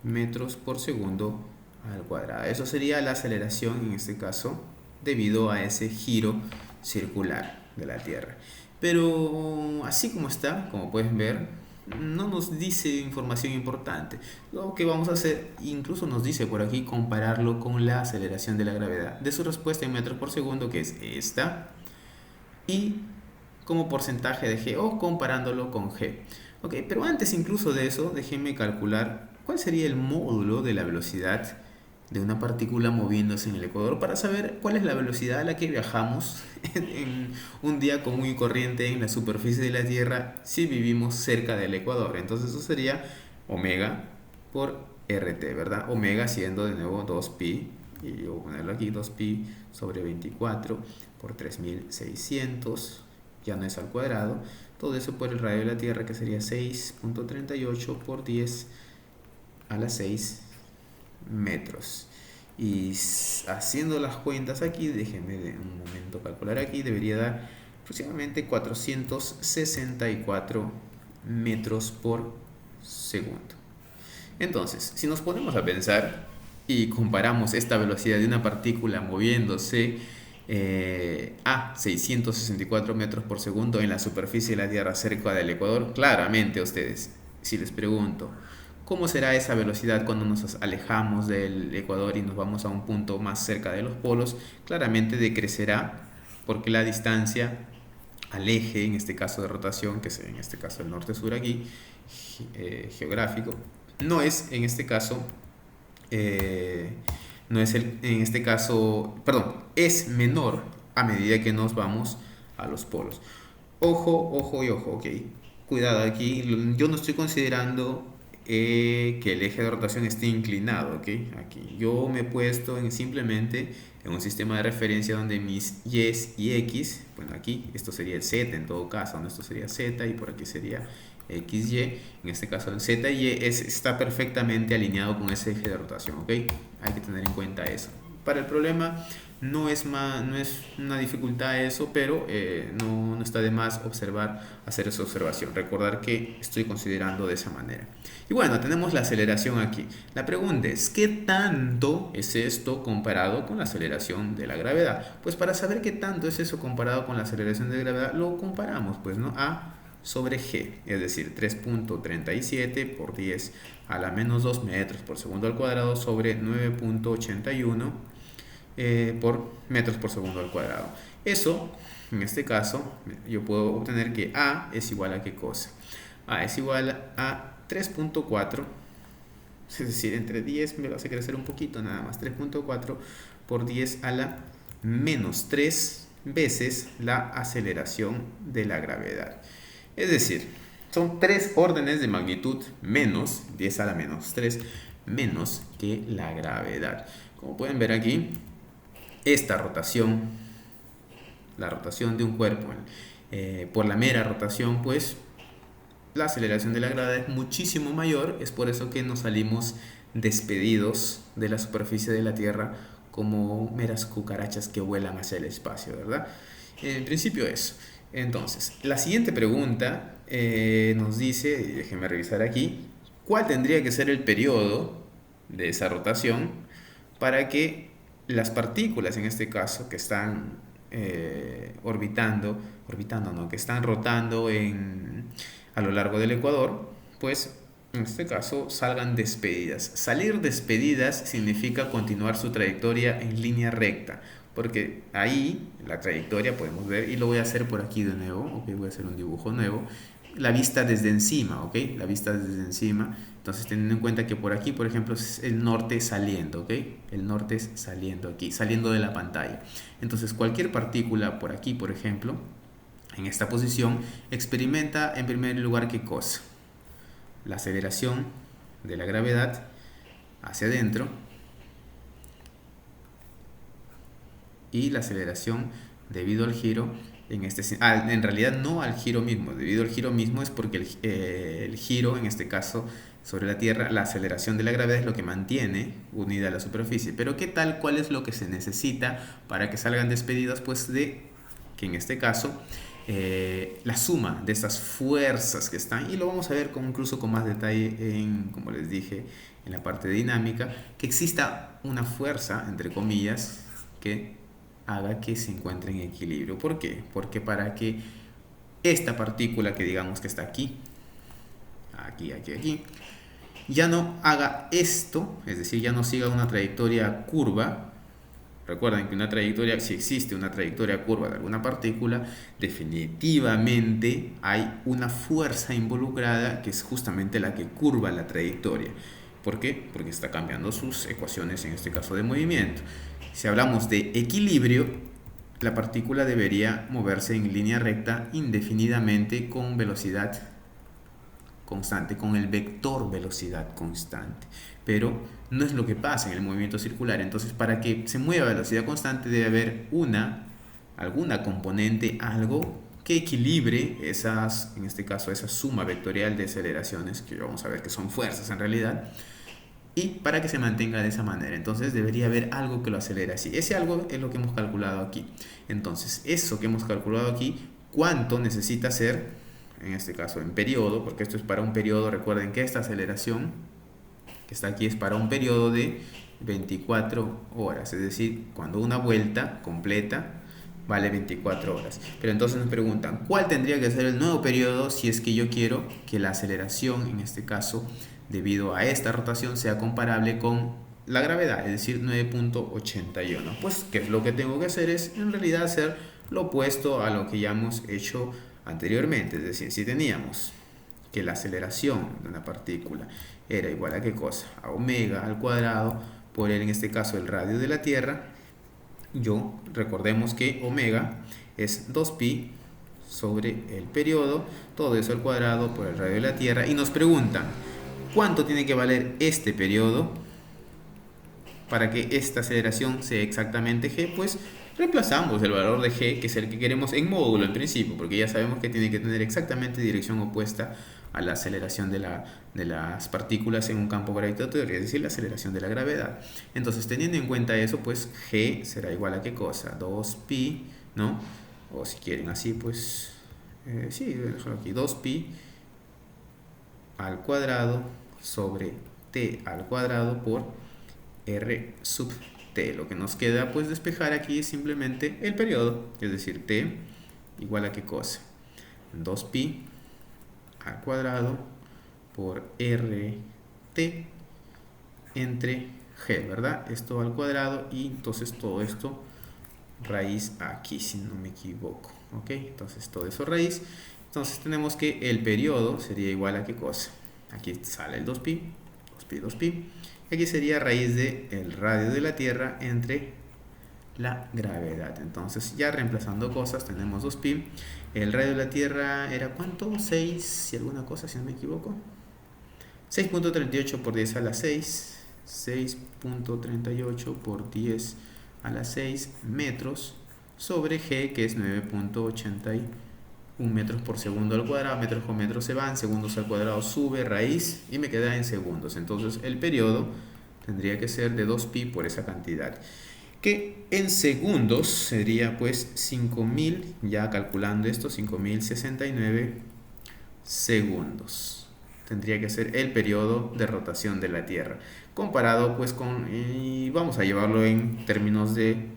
metros por segundo al cuadrado. Eso sería la aceleración en este caso, debido a ese giro circular de la Tierra. Pero así como está, como pueden ver, no nos dice información importante. Lo que vamos a hacer, incluso nos dice por aquí, compararlo con la aceleración de la gravedad, de su respuesta en metros por segundo, que es esta, y como porcentaje de g, o comparándolo con g. Ok, pero antes incluso de eso, déjenme calcular cuál sería el módulo de la velocidad de una partícula moviéndose en el ecuador, para saber cuál es la velocidad a la que viajamos en un día común y corriente en la superficie de la Tierra si vivimos cerca del ecuador. Entonces eso sería omega por RT, ¿verdad? Omega siendo de nuevo 2pi, y yo voy a ponerlo aquí, 2pi sobre 24 por 3600, ya no es al cuadrado, todo eso por el radio de la Tierra, que sería 6.38 por 10 a la 6 metros. Y haciendo las cuentas aquí, déjenme de un momento calcular aquí, debería dar aproximadamente 464 metros por segundo. Entonces, si nos ponemos a pensar y comparamos esta velocidad de una partícula moviéndose a 664 metros por segundo en la superficie de la Tierra cerca del Ecuador, claramente ustedes, si les pregunto, ¿cómo será esa velocidad cuando nos alejamos del Ecuador y nos vamos a un punto más cerca de los polos? Claramente decrecerá, porque la distancia al eje, en este caso de rotación, que es en este caso el norte-sur aquí, geográfico, no es en este caso, es menor a medida que nos vamos a los polos. Ojo, ojo y ojo, ok. Cuidado aquí, yo no estoy considerando que el eje de rotación esté inclinado, ¿ok? Aquí yo me he puesto simplemente en un sistema de referencia donde mis y y x, bueno, aquí esto sería el z en todo caso, ¿no? Esto sería z y por aquí sería xy, en este caso el z y está perfectamente alineado con ese eje de rotación, ¿ok? Hay que tener en cuenta eso. Para el problema no es una dificultad eso, pero no está de más hacer esa observación, recordar que estoy considerando de esa manera. Y bueno, tenemos la aceleración aquí. La pregunta es, ¿qué tanto es esto comparado con la aceleración de la gravedad? Pues para saber qué tanto es eso comparado con la aceleración de gravedad, lo comparamos, pues, ¿no? A sobre g, es decir, 3.37 por 10 a la menos 2 metros por segundo al cuadrado sobre 9.81 por metros por segundo al cuadrado. Eso, en este caso, yo puedo obtener que A es igual a ¿qué cosa? A es igual a 3.4 Es decir, entre 10 me lo hace crecer un poquito, nada más. 3.4 por 10 a la menos 3 veces la aceleración de la gravedad. Es decir, son 3 órdenes de magnitud menos, 10 a la menos 3, menos que la gravedad. Como pueden ver aquí, esta rotación, la rotación de un cuerpo, por la mera rotación, pues la aceleración de la gravedad es muchísimo mayor. Es por eso que nos salimos despedidos de la superficie de la Tierra como meras cucarachas que vuelan hacia el espacio, ¿verdad? En principio eso. Entonces, la siguiente pregunta nos dice, y déjenme revisar aquí, ¿cuál tendría que ser el periodo de esa rotación para que las partículas, en este caso, que están orbitando, no, que están rotando a lo largo del ecuador, pues en este caso salgan despedidas? Salir despedidas significa continuar su trayectoria en línea recta, porque ahí la trayectoria podemos ver, y lo voy a hacer por aquí de nuevo, ok, voy a hacer un dibujo nuevo, la vista desde encima, ok, la vista desde encima. Entonces, teniendo en cuenta que por aquí, por ejemplo, es el norte saliendo, ok, el norte es saliendo aquí, saliendo de la pantalla. Entonces, cualquier partícula por aquí, por ejemplo, en esta posición, experimenta en primer lugar ¿qué cosa? La aceleración de la gravedad hacia adentro y la aceleración debido al giro en realidad no al giro mismo. Debido al giro mismo es porque el giro, en este caso sobre la Tierra, la aceleración de la gravedad es lo que mantiene unida a la superficie. Pero ¿qué tal? ¿Cuál es lo que se necesita para que salgan despedidas? Pues de que en este caso la suma de estas fuerzas que están, y lo vamos a ver incluso con más detalle como les dije, en la parte de dinámica, que exista una fuerza, entre comillas, que haga que se encuentre en equilibrio. ¿Por qué? Porque para que esta partícula que digamos que está aquí, aquí, ya no haga esto, es decir, ya no siga una trayectoria curva. Recuerden que una trayectoria, si existe una trayectoria curva de alguna partícula, definitivamente hay una fuerza involucrada que es justamente la que curva la trayectoria. ¿Por qué? Porque está cambiando sus ecuaciones, en este caso de movimiento. Si hablamos de equilibrio, la partícula debería moverse en línea recta indefinidamente con velocidad constante, con el vector velocidad constante. Pero no es lo que pasa en el movimiento circular. Entonces, para que se mueva a velocidad constante debe haber alguna componente, algo que equilibre en este caso, esa suma vectorial de aceleraciones, que vamos a ver que son fuerzas en realidad, y para que se mantenga de esa manera. Entonces debería haber algo que lo acelere así. Ese algo es lo que hemos calculado aquí. Entonces, eso que hemos calculado aquí, ¿cuánto necesita ser? En este caso en periodo, porque esto es para un periodo. Recuerden que esta aceleración que está aquí es para un periodo de 24 horas, es decir, cuando una vuelta completa vale 24 horas. Pero entonces nos preguntan, ¿cuál tendría que ser el nuevo periodo si es que yo quiero que la aceleración, en este caso, debido a esta rotación, sea comparable con la gravedad, es decir, 9.81? Pues, ¿qué es lo que tengo que hacer? Es en realidad hacer lo opuesto a lo que ya hemos hecho anteriormente. Es decir, si teníamos que la aceleración de una partícula era igual a ¿qué cosa? A omega al cuadrado por en este caso el radio de la Tierra. Recordemos que omega es 2pi sobre el periodo, todo eso al cuadrado por el radio de la Tierra, y nos preguntan ¿cuánto tiene que valer este periodo para que esta aceleración sea exactamente g? Pues reemplazamos el valor de g, que es el que queremos en módulo en principio, porque ya sabemos que tiene que tener exactamente dirección opuesta a la aceleración de las partículas en un campo gravitatorio, es decir, la aceleración de la gravedad. Entonces, teniendo en cuenta eso, pues g será igual a ¿qué cosa? 2pi, ¿no? O si quieren así, pues sí, déjalo aquí, 2pi al cuadrado sobre t al cuadrado por r sub t. Lo que nos queda pues despejar aquí es simplemente el periodo, es decir, t igual a ¿qué cosa? 2pi al cuadrado por rt entre g, ¿verdad? Esto al cuadrado, y entonces todo esto raíz aquí, si no me equivoco, ¿ok? Entonces todo eso raíz. Entonces tenemos que el periodo sería igual a ¿qué cosa? Aquí sale el 2pi 2pi, 2pi. Aquí sería raíz de el radio de la Tierra entre la gravedad. Entonces, ya reemplazando cosas, tenemos 2pi. El radio de la Tierra era ¿cuánto? 6 y alguna cosa, si no me equivoco. 6.38 por 10 a la 6. 6.38 por 10 a la 6 metros sobre G, que es 9.81 metros por segundo al cuadrado. Metros con metros se van, segundos al cuadrado sube, raíz, y me queda en segundos. Entonces el periodo tendría que ser de 2pi por esa cantidad, que en segundos sería pues 5000, ya calculando esto, 5069 segundos. Tendría que ser el periodo de rotación de la Tierra, comparado pues con, y vamos a llevarlo en términos de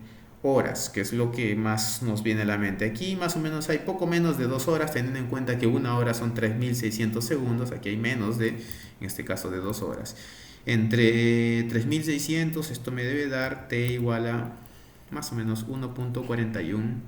horas, que es lo que más nos viene a la mente. Aquí más o menos hay poco menos de 2 horas, teniendo en cuenta que una hora son 3600 segundos. Aquí hay menos de, en este caso, de 2 horas. Entre 3600, esto me debe dar t igual a más o menos 1.41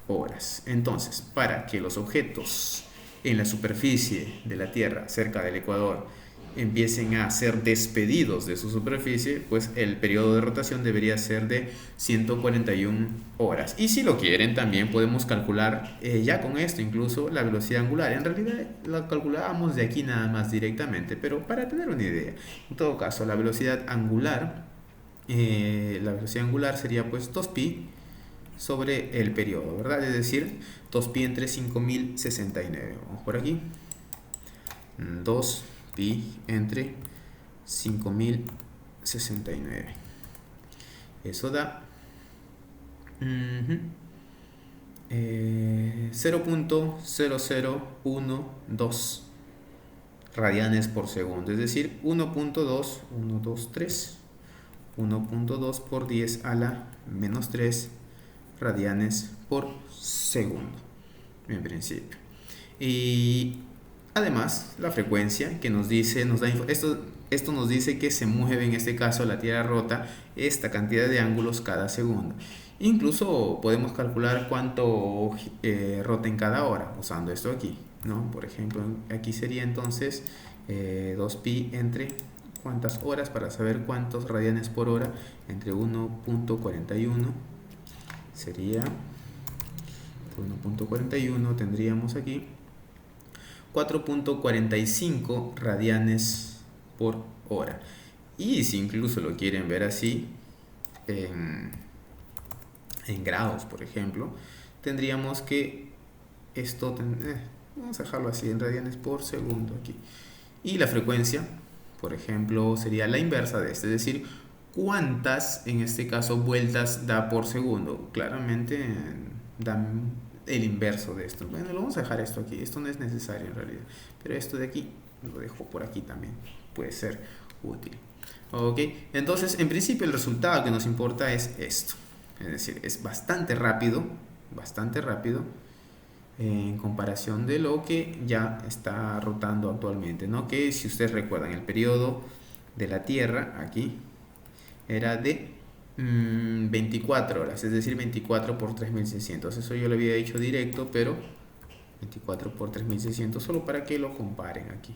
horas. Entonces, para que los objetos en la superficie de la Tierra, cerca del Ecuador, empiecen a ser despedidos de su superficie, pues el periodo de rotación debería ser de 141 horas. Y si lo quieren, también podemos calcular ya con esto incluso la velocidad angular. En realidad la calculábamos de aquí nada más directamente, pero para tener una idea, en todo caso la velocidad angular sería pues 2pi sobre el periodo, ¿verdad? Es decir, 2pi entre 5069. Vamos por aquí. 2pi entre 5069. Eso da 0.0012 radianes por segundo. Es decir, 1.2 por 10 a la menos 3 radianes por segundo, en principio. Y además, la frecuencia que nos dice, esto nos dice que se mueve, en este caso la Tierra rota, esta cantidad de ángulos cada segundo. Incluso podemos calcular cuánto rota en cada hora usando esto aquí, ¿no? Por ejemplo, aquí sería entonces 2pi entre cuántas horas, para saber cuántos radianes por hora, entre 1.41 sería 1.41, tendríamos aquí 4.45 radianes por hora. Y si incluso lo quieren ver así en grados, por ejemplo, tendríamos que esto vamos a dejarlo así en radianes por segundo aquí. Y la frecuencia, por ejemplo, sería la inversa de este, es decir, cuántas, en este caso, vueltas da por segundo. Claramente dan el inverso de esto. Bueno, lo vamos a dejar esto aquí. Esto no es necesario en realidad, pero esto de aquí lo dejo por aquí también. Puede ser útil. Ok, entonces en principio el resultado que nos importa es esto. Es decir, es bastante rápido en comparación de lo que ya está rotando actualmente, ¿no? Que si ustedes recuerdan, el periodo de la Tierra aquí era de 24 horas, es decir, 24 por 3600. Eso yo lo había dicho directo, pero 24 por 3600 solo para que lo comparen aquí.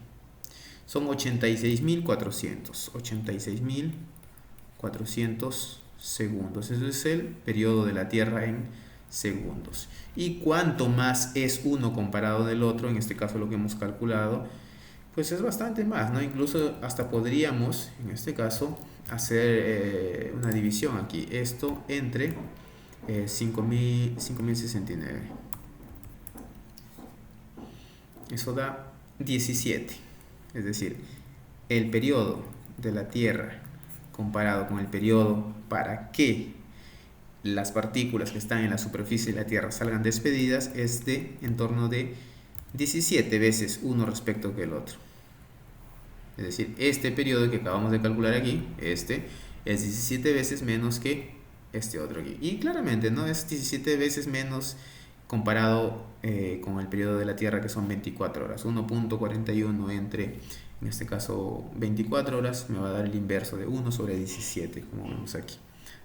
Son 86.400 segundos. Eso es el periodo de la Tierra en segundos. Y cuánto más es uno comparado del otro, en este caso lo que hemos calculado, pues es bastante más, ¿no? Incluso hasta podríamos, en este caso, hacer una división aquí. Esto entre 5069. Eso da 17. Es decir, el periodo de la Tierra comparado con el periodo para que las partículas que están en la superficie de la Tierra salgan despedidas es de en torno de 17 veces uno respecto que el otro. Es decir, este periodo que acabamos de calcular aquí, este, es 17 veces menos que este otro aquí. Y claramente no es 17 veces menos comparado con el periodo de la Tierra, que son 24 horas. 1.41 entre, en este caso, 24 horas me va a dar el inverso de 1 sobre 17, como vemos aquí.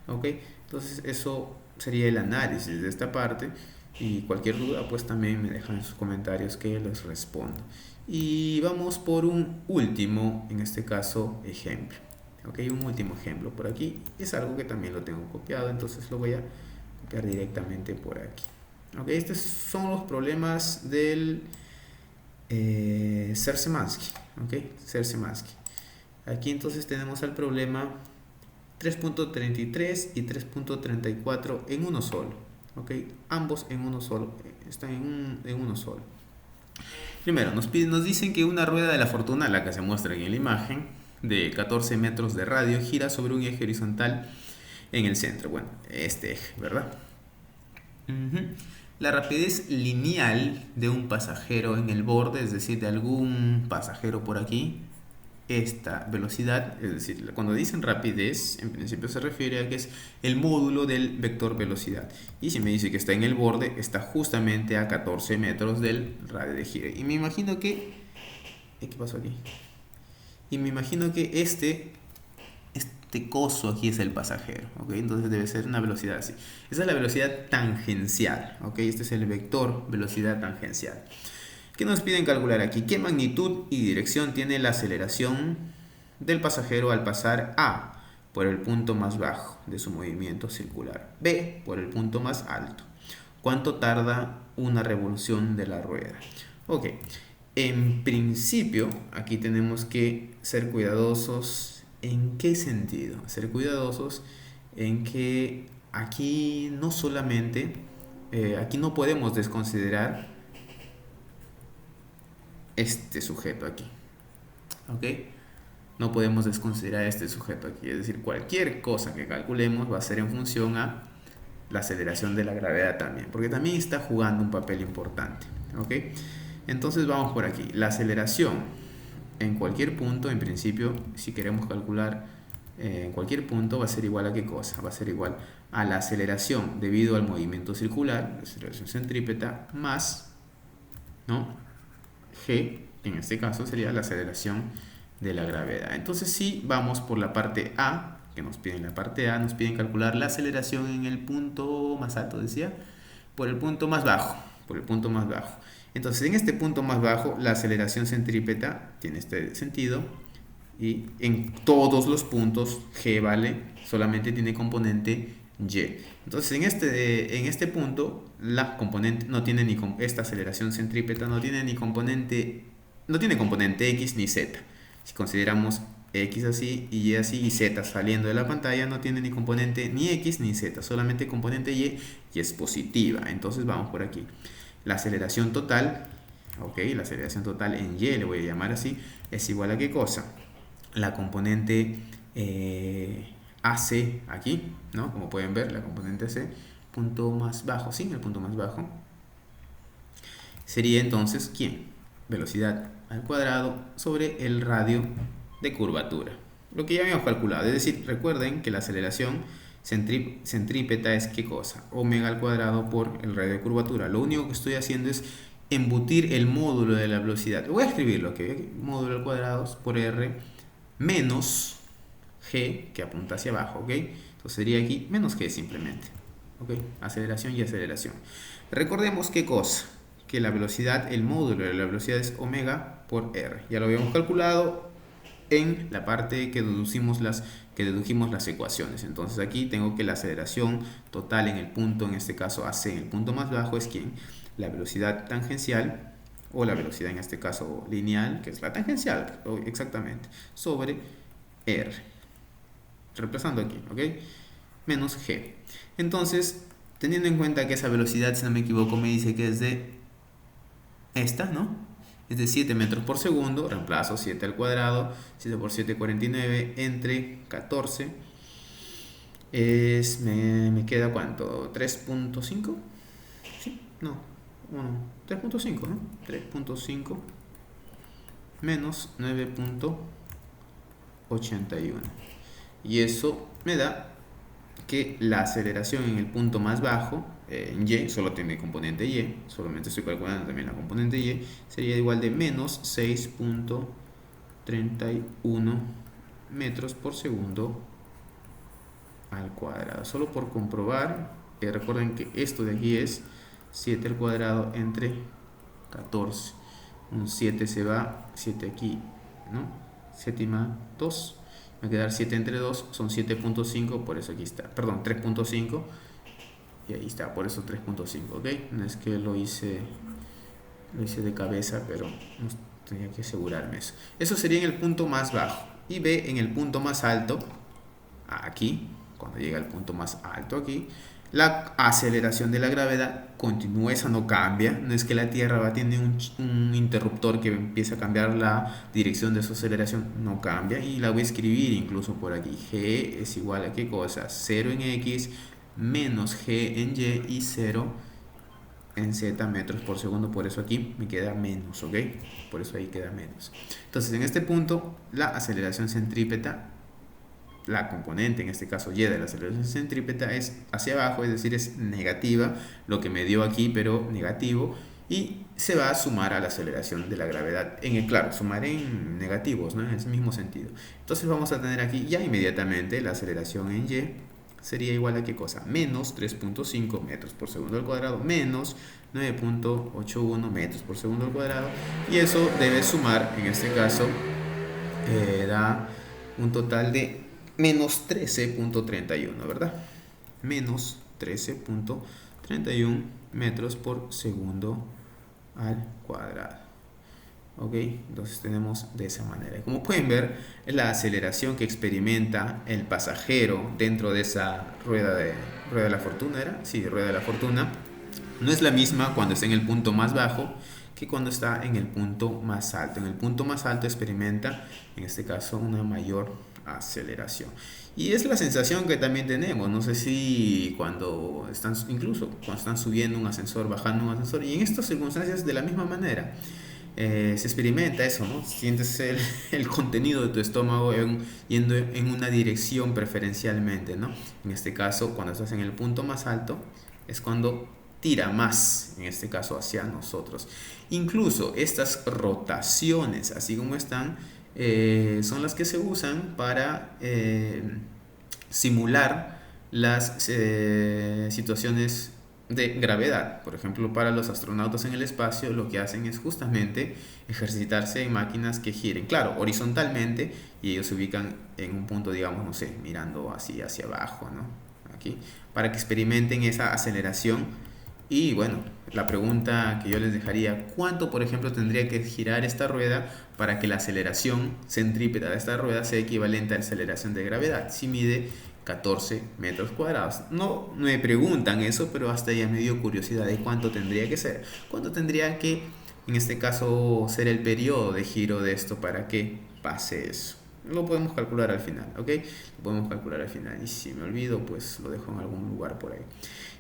¿Ok? Entonces eso sería el análisis de esta parte, y cualquier duda pues también me dejan en sus comentarios que les respondo. Y vamos por un último, en este caso, ejemplo. Ok, un último ejemplo por aquí. Es algo que también lo tengo copiado, entonces lo voy a copiar directamente por aquí. Ok, estos son los problemas del Szymanski. Ok, Szymanski. Aquí entonces tenemos el problema 3.33 y 3.34 en uno solo. Ok, ambos en uno solo, están en uno solo. Primero, nos dicen que una rueda de la fortuna, la que se muestra en la imagen, de 14 metros de radio, gira sobre un eje horizontal en el centro. Bueno, este eje, ¿verdad? Ujú. La rapidez lineal de un pasajero en el borde, es decir, de algún pasajero por aquí, esta velocidad, es decir, cuando dicen rapidez, en principio se refiere a que es el módulo del vector velocidad. Y si me dice que está en el borde, está justamente a 14 metros del radio de giro. Y me imagino que... ¿Qué pasó aquí? Y me imagino que este coso aquí es el pasajero, ¿ok? Entonces debe ser una velocidad así. Esa es la velocidad tangencial, ¿ok? Este es el vector velocidad tangencial. ¿Qué nos piden calcular aquí? ¿Qué magnitud y dirección tiene la aceleración del pasajero al pasar A por el punto más bajo de su movimiento circular, B por el punto más alto? ¿Cuánto tarda una revolución de la rueda? Ok, en principio aquí tenemos que ser cuidadosos. ¿En qué sentido? Ser cuidadosos en que aquí no solamente, aquí no podemos desconsiderar este sujeto aquí, ¿ok? No podemos desconsiderar este sujeto aquí, es decir, cualquier cosa que calculemos va a ser en función a la aceleración de la gravedad también, porque también está jugando un papel importante, ¿ok? Entonces vamos por aquí, la aceleración en cualquier punto, en principio, si queremos calcular en cualquier punto, va a ser igual a ¿qué cosa? Va a ser igual a la aceleración debido al movimiento circular, la aceleración centrípeta, más, ¿no? G, en este caso sería la aceleración de la gravedad. Entonces si vamos por la parte A, que nos piden la parte A, nos piden calcular la aceleración en el punto más alto, decía, por el punto más bajo, por el punto más bajo. Entonces en este punto más bajo la aceleración centrípeta tiene este sentido y en todos los puntos G vale, solamente tiene componente Y. Entonces en este punto la componente no tiene ni esta aceleración centrípeta no tiene ni componente, no tiene componente X ni Z. Si consideramos X así y Y así y Z saliendo de la pantalla, no tiene ni componente ni X ni Z, solamente componente Y es positiva. Entonces vamos por aquí. La aceleración total, ok, la aceleración total en Y, le voy a llamar así, es igual a ¿qué cosa? La componente AC aquí, ¿no? Como pueden ver, la componente AC, punto más bajo, ¿sí? El punto más bajo sería entonces, ¿quién? Velocidad al cuadrado sobre el radio de curvatura. Lo que ya habíamos calculado, es decir, recuerden que la aceleración centrípeta es ¿qué cosa? Omega al cuadrado por el radio de curvatura. Lo único que estoy haciendo es embutir el módulo de la velocidad. Voy a escribirlo, ¿ok? Módulo al cuadrado por R menos G, que apunta hacia abajo, ¿ok? Entonces sería aquí menos G simplemente, ¿ok? Aceleración y aceleración. Recordemos qué cosa, que la velocidad, el módulo de la velocidad es omega por R. Ya lo habíamos calculado en la parte que dedujimos las ecuaciones. Entonces aquí tengo que la aceleración total en el punto, en este caso AC, en el punto más bajo es ¿quién? La velocidad tangencial, o la velocidad en este caso lineal, que es la tangencial, exactamente, sobre R. Reemplazando aquí, ¿ok? Menos G. Entonces, teniendo en cuenta que esa velocidad, si no me equivoco, me dice que es de esta, ¿no? Es de 7 metros por segundo, reemplazo 7 al cuadrado, 7 por 7, 49, entre 14, me queda ¿cuánto? 3.5, ¿sí? No, 3.5, ¿no? 3.5 menos 9.81. Y eso me da que la aceleración en el punto más bajo, en Y, solo tiene componente Y, solamente estoy calculando también la componente Y, sería igual de menos 6.31 metros por segundo al cuadrado. Solo por comprobar, recuerden que esto de aquí es 7 al cuadrado entre 14. un 7 se va, 7 aquí, ¿no? Séptima 2, me va a quedar 7 entre 2, son 7.5, por eso aquí está, perdón, 3.5, y ahí está, por eso 3.5, ¿ok? No es que lo hice de cabeza, pero tenía que asegurarme eso. Eso sería en el punto más bajo. Y ve en el punto más alto, aquí, cuando llega al punto más alto aquí, la aceleración de la gravedad continúa, esa no cambia. No es que la Tierra va a tener un interruptor que empieza a cambiar la dirección de su aceleración, no cambia. Y la voy a escribir incluso por aquí. G es igual a qué cosa, 0 en X menos G en Y y 0 en Z metros por segundo, por eso aquí me queda menos, ¿ok? Por eso ahí queda menos. Entonces en este punto la aceleración centrípeta, la componente, en este caso Y de la aceleración centrípeta es hacia abajo, es decir, es negativa, lo que me dio aquí, pero negativo, y se va a sumar a la aceleración de la gravedad. Claro, sumar en negativos, ¿no? En el mismo sentido. Entonces vamos a tener aquí ya inmediatamente la aceleración en Y sería igual a qué cosa, menos 3.5 metros por segundo al cuadrado, menos 9.81 metros por segundo al cuadrado, y eso debe sumar, en este caso, da un total de menos 13.31, ¿verdad? Menos 13.31 metros por segundo al cuadrado. Ok, entonces tenemos de esa manera. Como pueden ver, la aceleración que experimenta el pasajero dentro de esa rueda de la fortuna, ¿era? Sí, rueda de la fortuna, no es la misma cuando está en el punto más bajo que cuando está en el punto más alto. En el punto más alto experimenta, en este caso, una mayor aceleración. Y es la sensación que también tenemos. No sé si incluso cuando están subiendo un ascensor, bajando un ascensor, y en estas circunstancias de la misma manera. Se experimenta eso, ¿no? Sientes el contenido de tu estómago yendo en una dirección preferencialmente, ¿no? En este caso, cuando estás en el punto más alto, es cuando tira más, en este caso, hacia nosotros. Incluso estas rotaciones, así como están, son las que se usan para simular las situaciones de gravedad. Por ejemplo, para los astronautas en el espacio lo que hacen es justamente ejercitarse en máquinas que giren, claro, horizontalmente, y ellos se ubican en un punto, digamos, no sé, mirando así hacia abajo, ¿no? Aquí, para que experimenten esa aceleración. Y bueno, la pregunta que yo les dejaría, ¿cuánto, por ejemplo, tendría que girar esta rueda para que la aceleración centrípeta de esta rueda sea equivalente a la aceleración de gravedad? Si mide 14 metros cuadrados. No me preguntan eso, pero hasta ya me dio curiosidad de cuánto tendría que ser. ¿Cuánto tendría que, en este caso, ser el periodo de giro de esto para que pase eso? Lo podemos calcular al final, ¿ok? Lo podemos calcular al final. Y si me olvido, pues lo dejo en algún lugar por ahí.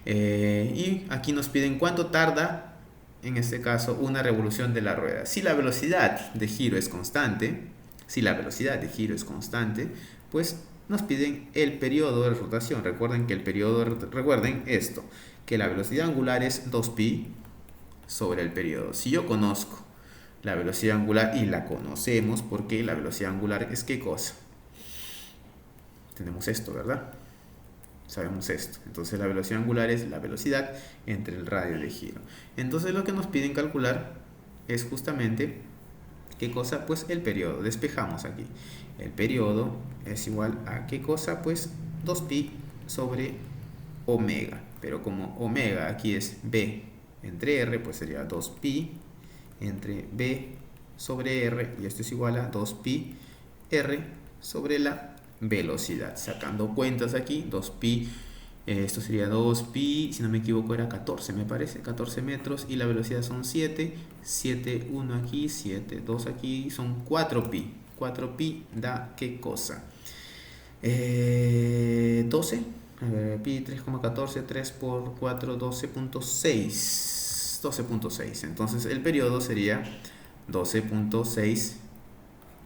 Y aquí nos piden cuánto tarda, en este caso, una revolución de la rueda. Si la velocidad de giro es constante, pues nos piden el periodo de rotación. Recuerden esto, que la velocidad angular es 2pi sobre el periodo. Si yo conozco la velocidad angular, y la conocemos porque la velocidad angular es ¿qué cosa? Tenemos esto, ¿verdad? Sabemos esto. Entonces la velocidad angular es la velocidad entre el radio de giro. Entonces lo que nos piden calcular es justamente ¿qué cosa? Pues el periodo. Despejamos aquí. El periodo es igual a ¿qué cosa? Pues 2pi sobre omega. Pero como omega aquí es b entre r, pues sería 2pi entre b sobre r. Y esto es igual a 2pi r sobre la velocidad. Sacando cuentas aquí, 2pi, esto sería 2pi, si no me equivoco era 14, me parece, 14 metros, y la velocidad son 7, 7, 1 aquí, 7, 2 aquí, son 4pi. 4pi da ¿qué cosa? 12, a ver, pi 3,14, 3 por 4, 12.6, 12.6. Entonces el periodo sería 12.6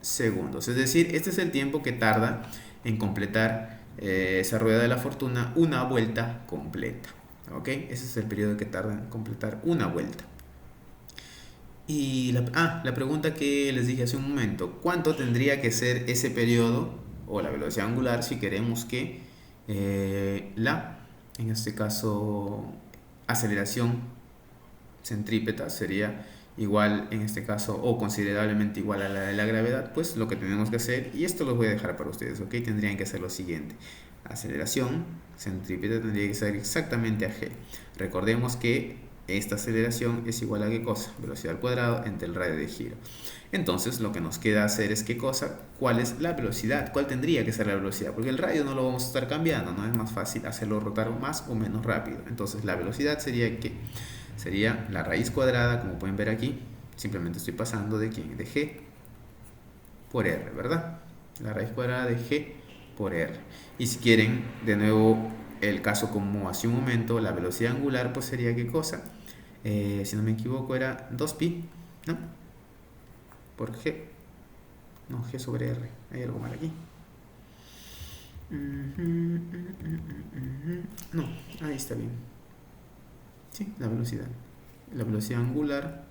segundos. Es decir, este es el tiempo que tarda en completar esa rueda de la fortuna una vuelta completa. ¿Ok? Ese es el periodo que tarda en completar una vuelta. Y la pregunta que les dije hace un momento, ¿cuánto tendría que ser ese periodo o la velocidad angular si queremos que en este caso, aceleración centrípeta sería igual en este caso o considerablemente igual a la de la gravedad, pues lo que tenemos que hacer, y esto lo voy a dejar para ustedes, ¿ok? Tendrían que hacer lo siguiente. Aceleración centrípeta tendría que ser exactamente a g. Recordemos que esta aceleración es igual a ¿qué cosa? Velocidad al cuadrado entre el radio de giro. Entonces lo que nos queda hacer es ¿qué cosa? ¿Cuál es la velocidad? ¿Cuál tendría que ser la velocidad? Porque el radio no lo vamos a estar cambiando, ¿no? Es más fácil hacerlo rotar más o menos rápido. Entonces la velocidad sería ¿qué? Sería la raíz cuadrada, como pueden ver aquí. Simplemente estoy pasando de ¿quién? De g por r, ¿verdad? La raíz cuadrada de g por r. Y si quieren, de nuevo, el caso como hace un momento, la velocidad angular, pues sería ¿qué cosa? Si no me equivoco, era 2pi, ¿no? Por g. No, g sobre r. Hay algo mal aquí. No, ahí está bien. Sí, la velocidad. La velocidad angular.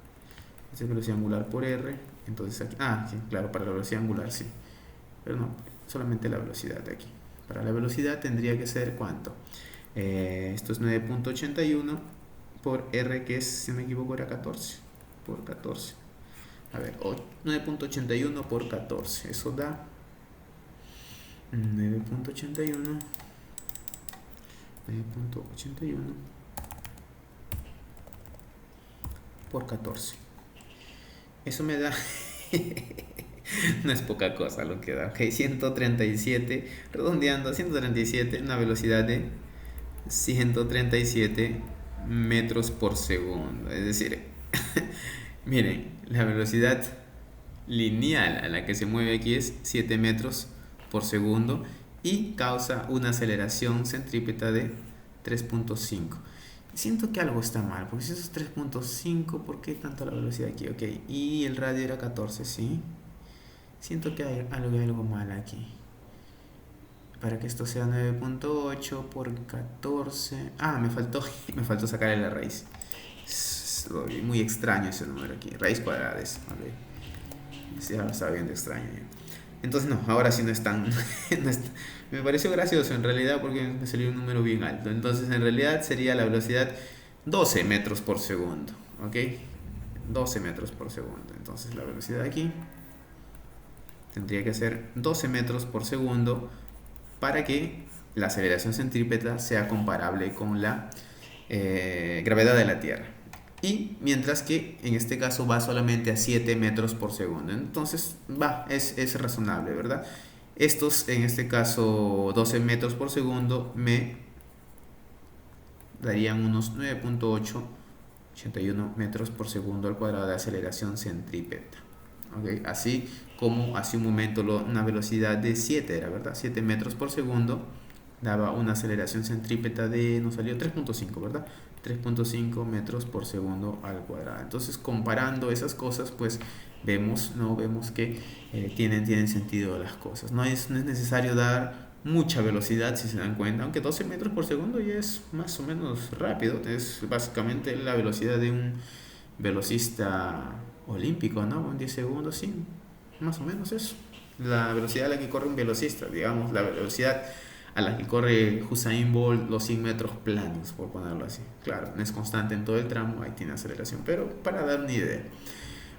Esta es velocidad angular por r. Entonces aquí. Ah, sí, claro, para la velocidad angular sí. Pero no, solamente la velocidad de aquí. Para la velocidad tendría que ser ¿cuánto? Esto es 9.81 por r, que es, si no me equivoco, era 14. Por 14. A ver, 9.81 por 14. Eso da 9.81 por 14. Eso me da no es poca cosa lo que da, ok, 137, redondeando, 137, una velocidad de 137 metros por segundo. Es decir, miren, la velocidad lineal a la que se mueve aquí es 7 metros por segundo y causa una aceleración centrípeta de 3.5. Siento que algo está mal, porque si eso es 3.5, ¿por qué tanto la velocidad aquí? Ok, y el radio era 14, ¿sí? Siento que hay algo mal aquí. Para que esto sea 9.8 por 14. Ah, me faltó sacarle la raíz. Es muy extraño ese número aquí. Raíz cuadrada es. Ya lo estaba viendo extraño. Entonces no, ahora sí no es tan... me pareció gracioso en realidad porque me salió un número bien alto. Entonces en realidad sería la velocidad 12 metros por segundo. ¿Ok? 12 metros por segundo. Entonces la velocidad aquí tendría que ser 12 metros por segundo para que la aceleración centrípeta sea comparable con la gravedad de la Tierra. Y mientras que en este caso va solamente a 7 metros por segundo. Entonces es razonable, ¿verdad? Estos, en este caso 12 metros por segundo, me darían unos 9.881 metros por segundo al cuadrado de aceleración centrípeta. ¿Okay? Así como hace un momento una velocidad de 7 era, ¿verdad? 7 metros por segundo daba una aceleración centrípeta de, nos salió 3.5, ¿verdad? 3.5 metros por segundo al cuadrado. Entonces, comparando esas cosas, pues vemos que tienen sentido las cosas. No es necesario dar mucha velocidad, si se dan cuenta, aunque 12 metros por segundo ya es más o menos rápido. Es básicamente la velocidad de un velocista olímpico, ¿no? En 10 segundos, sí, más o menos eso. La velocidad a la que corre un velocista, digamos, la velocidad a la que corre Usain Bolt los 100 metros planos, por ponerlo así. Claro, no es constante en todo el tramo, ahí tiene aceleración, pero para dar una idea.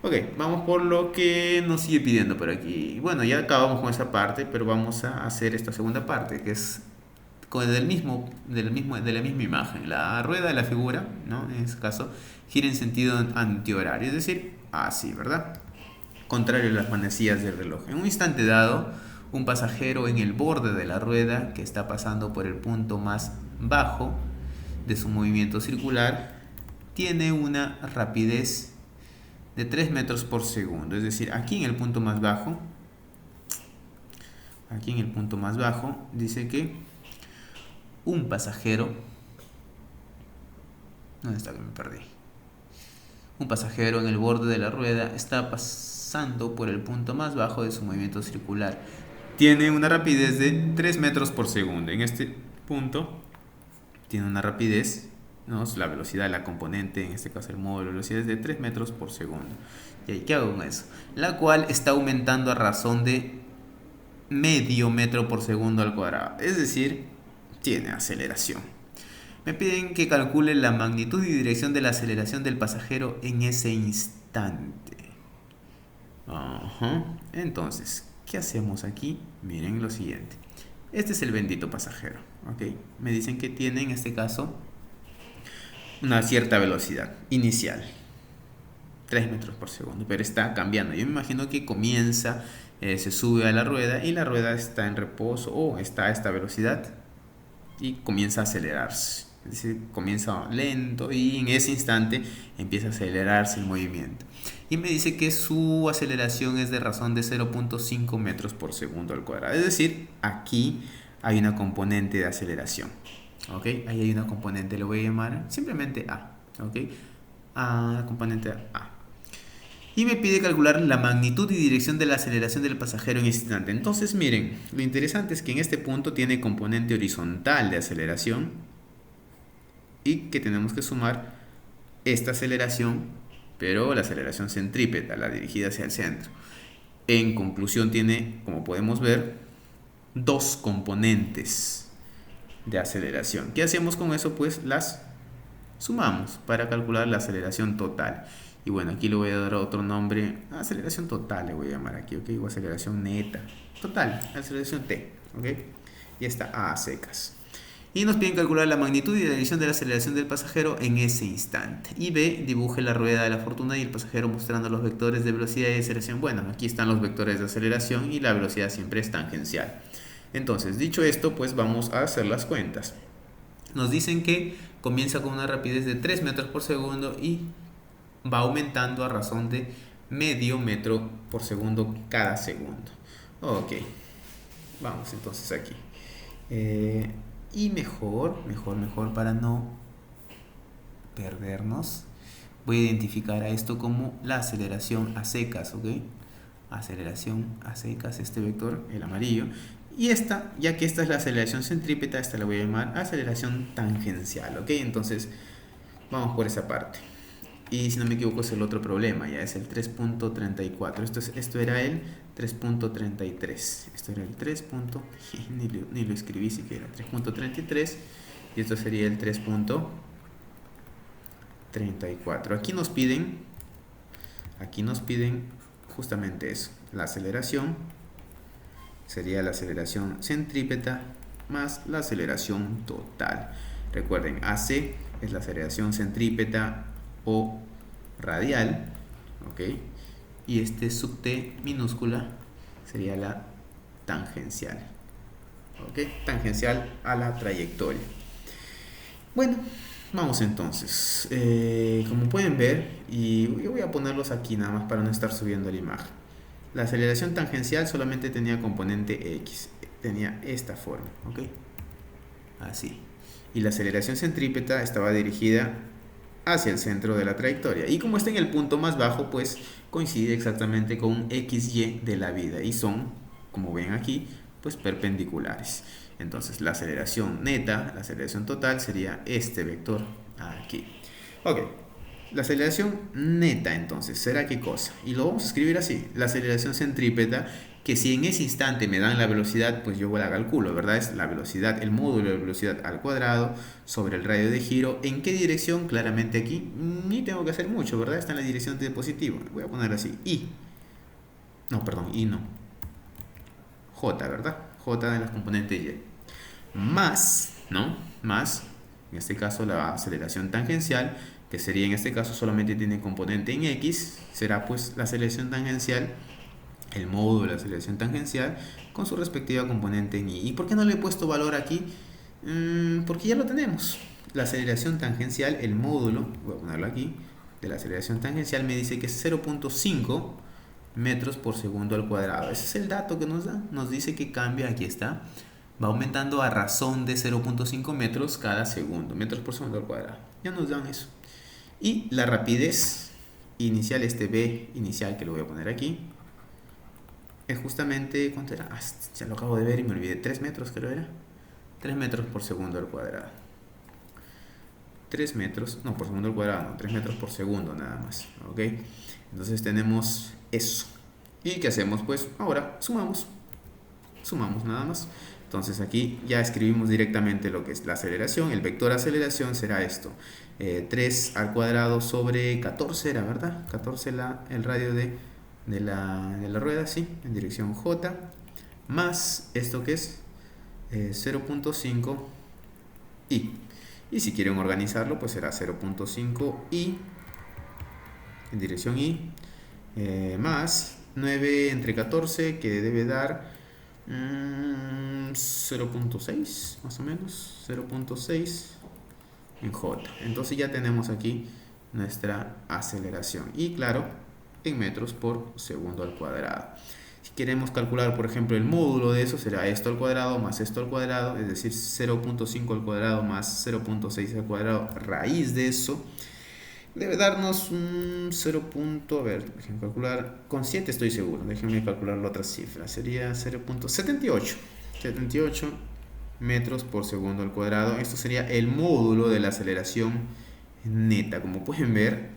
Ok, vamos por lo que nos sigue pidiendo por aquí. Bueno, ya acabamos con esa parte, pero vamos a hacer esta segunda parte, que es de la misma imagen. La rueda de la figura, ¿no? En este caso, gira en sentido antihorario, es decir, así, ¿verdad? Contrario a las manecillas del reloj. En un instante dado, un pasajero en el borde de la rueda, que está pasando por el punto más bajo de su movimiento circular, tiene una rapidez de 3 metros por segundo. Es decir, aquí en el punto más bajo, dice que un pasajero, ¿dónde está que me perdí? Un pasajero en el borde de la rueda está pasando por el punto más bajo de su movimiento circular. Tiene una rapidez de 3 metros por segundo. En este punto tiene una rapidez, ¿no? La velocidad de la componente, en este caso el módulo de velocidad, es de 3 metros por segundo. ¿Y qué hago con eso? La cual está aumentando a razón de medio metro por segundo al cuadrado. Es decir, tiene aceleración. Me piden que calcule la magnitud y dirección de la aceleración del pasajero en ese instante. instante. Ajá. Entonces, ¿qué hacemos aquí? Miren lo siguiente. Este es el bendito pasajero, ¿ok? Me dicen que tiene en este caso una cierta velocidad inicial, 3 metros por segundo, pero está cambiando. Yo me imagino que comienza, se sube a la rueda y la rueda está en reposo o está a esta velocidad y comienza a acelerarse. Es decir, comienza lento y en ese instante empieza a acelerarse el movimiento. Y me dice que su aceleración es de razón de 0.5 metros por segundo al cuadrado. Es decir, aquí hay una componente de aceleración. ¿Ok? Ahí hay una componente, le voy a llamar simplemente A. ¿Ok? A, componente A. Y me pide calcular la magnitud y dirección de la aceleración del pasajero en este instante. Entonces, miren, lo interesante es que en este punto tiene componente horizontal de aceleración y que tenemos que sumar esta aceleración, pero la aceleración centrípeta, la dirigida hacia el centro. En conclusión, tiene, como podemos ver, dos componentes de aceleración. ¿Qué hacemos con eso? Pues las sumamos para calcular la aceleración total. Y bueno, aquí le voy a dar otro nombre, aceleración total le voy a llamar aquí, ¿ok? O aceleración neta, total, aceleración T, ¿ok? Y está A secas. Y nos piden calcular la magnitud y la dirección de la aceleración del pasajero en ese instante. Y B, dibuje la rueda de la fortuna y el pasajero mostrando los vectores de velocidad y aceleración. Bueno, aquí están los vectores de aceleración y la velocidad siempre es tangencial. Entonces, dicho esto, pues vamos a hacer las cuentas. Nos dicen que comienza con una rapidez de 3 metros por segundo y va aumentando a razón de medio metro por segundo cada segundo. Ok, vamos entonces aquí. Y mejor para no perdernos, voy a identificar a esto como la aceleración a secas, ¿ok? Aceleración a secas, este vector, el amarillo. Y esta, ya que esta es la aceleración centrípeta, esta la voy a llamar aceleración tangencial, ¿ok? Entonces, vamos por esa parte. Y si no me equivoco es el otro problema, ya es el 3.34. Esto era el 3.33. Esto era el 3. Ni lo escribí siquiera. 3.33 y esto sería el 3.34. Aquí nos piden justamente eso. La aceleración sería la aceleración centrípeta más la aceleración total. Recuerden, AC es la aceleración centrípeta o radial, ¿ok? Y este sub t minúscula sería la tangencial, ¿ok? Tangencial a la trayectoria. Bueno, vamos entonces. Como pueden ver, y yo voy a ponerlos aquí nada más para no estar subiendo la imagen. La aceleración tangencial solamente tenía componente X, tenía esta forma, ¿ok? Así. Y la aceleración centrípeta estaba dirigida hacia el centro de la trayectoria. Y como está en el punto más bajo, pues coincide exactamente con un XY de la vida. Y son, como ven aquí, pues perpendiculares. Entonces la aceleración neta, la aceleración total sería este vector aquí. Ok. La aceleración neta entonces, ¿será qué cosa? Y lo vamos a escribir así. La aceleración centrípeta, que si en ese instante me dan la velocidad, pues yo la calculo, ¿verdad? Es la velocidad, el módulo de velocidad al cuadrado sobre el radio de giro. ¿En qué dirección? Claramente aquí ni tengo que hacer mucho, ¿verdad? Está en la dirección de positivo. Voy a poner así, I. No, perdón, I no. J, ¿verdad? J de las componentes Y. Más, ¿no? Más, en este caso la aceleración tangencial, que sería en este caso solamente tiene componente en X, será pues la aceleración tangencial, el módulo de la aceleración tangencial con su respectiva componente en Y. ¿Y por qué no le he puesto valor aquí? Porque ya lo tenemos. La aceleración tangencial, el módulo, voy a ponerlo aquí, de la aceleración tangencial me dice que es 0.5 metros por segundo al cuadrado. Ese es el dato que nos da. Nos dice que cambia, aquí está, va aumentando a razón de 0.5 metros cada segundo, metros por segundo al cuadrado. Ya nos dan eso. Y la rapidez inicial, este B inicial que lo voy a poner aquí, es justamente, ¿cuánto era? Ya lo acabo de ver y me olvidé, 3 metros creo era. 3 metros por segundo al cuadrado. 3 metros, no, por segundo al cuadrado, no, 3 metros por segundo nada más, ¿ok? Entonces tenemos eso. ¿Y qué hacemos? Pues ahora sumamos nada más. Entonces aquí ya escribimos directamente lo que es la aceleración. El vector aceleración será esto. 3 al cuadrado sobre 14 era, ¿verdad? 14 el radio de la rueda, sí, en dirección J. Más esto que es 0.5 i. Y si quieren organizarlo, pues será 0.5 i en dirección i. Más 9 entre 14, que debe dar 0.6 más o menos, 0.6 en J. Entonces ya tenemos aquí nuestra aceleración, y claro, en metros por segundo al cuadrado. Si queremos calcular, por ejemplo, el módulo de eso, será esto al cuadrado más esto al cuadrado, es decir, 0.5 al cuadrado más 0.6 al cuadrado, raíz de eso debe darnos un 0. A ver, déjenme calcular. Con 7 estoy seguro. Déjenme calcular la otra cifra. Sería 0.78. 78 metros por segundo al cuadrado. Esto sería el módulo de la aceleración neta. Como pueden ver,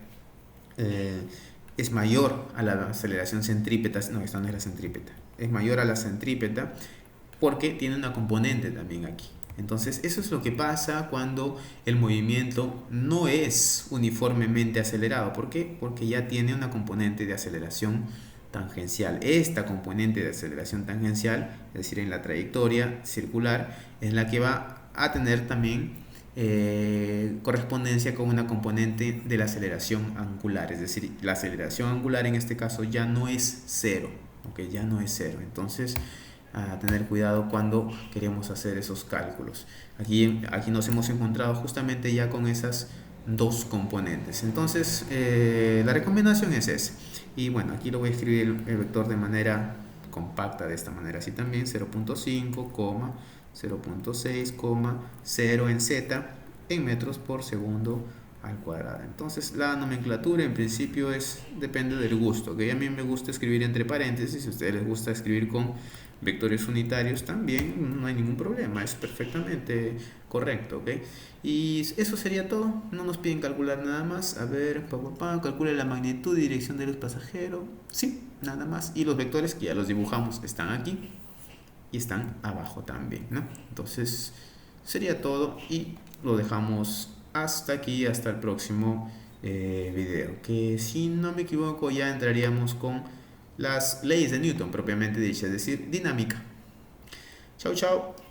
es mayor a la aceleración centrípeta. No, esta no es la centrípeta. Es mayor a la centrípeta porque tiene una componente también aquí. Entonces eso es lo que pasa cuando el movimiento no es uniformemente acelerado. ¿Por qué? Porque ya tiene una componente de aceleración tangencial. Esta componente de aceleración tangencial, es decir, en la trayectoria circular, es la que va a tener también correspondencia con una componente de la aceleración angular. Es decir, la aceleración angular en este caso ya no es cero. ¿Okay? Ya no es cero. Entonces, a tener cuidado cuando queremos hacer esos cálculos. Aquí nos hemos encontrado justamente ya con esas dos componentes. Entonces la recomendación es esa. Y bueno, aquí lo voy a escribir el vector de manera compacta, de esta manera así también: 0.5, 0.6, 0 en z en metros por segundo al cuadrado. Entonces la nomenclatura en principio depende del gusto, que a mí me gusta escribir entre paréntesis. Si a ustedes les gusta escribir con vectores unitarios, también no hay ningún problema, es perfectamente correcto, ¿ok? Y eso sería todo. No nos piden calcular nada más. A ver, calcule la magnitud y dirección de luz pasajero. Sí, nada más. Y los vectores, que ya los dibujamos, están aquí y están abajo también, ¿no? Entonces sería todo y lo dejamos hasta aquí, hasta el próximo video, que si no me equivoco ya entraríamos con las leyes de Newton propiamente dichas, es decir, dinámica. Chao, chao.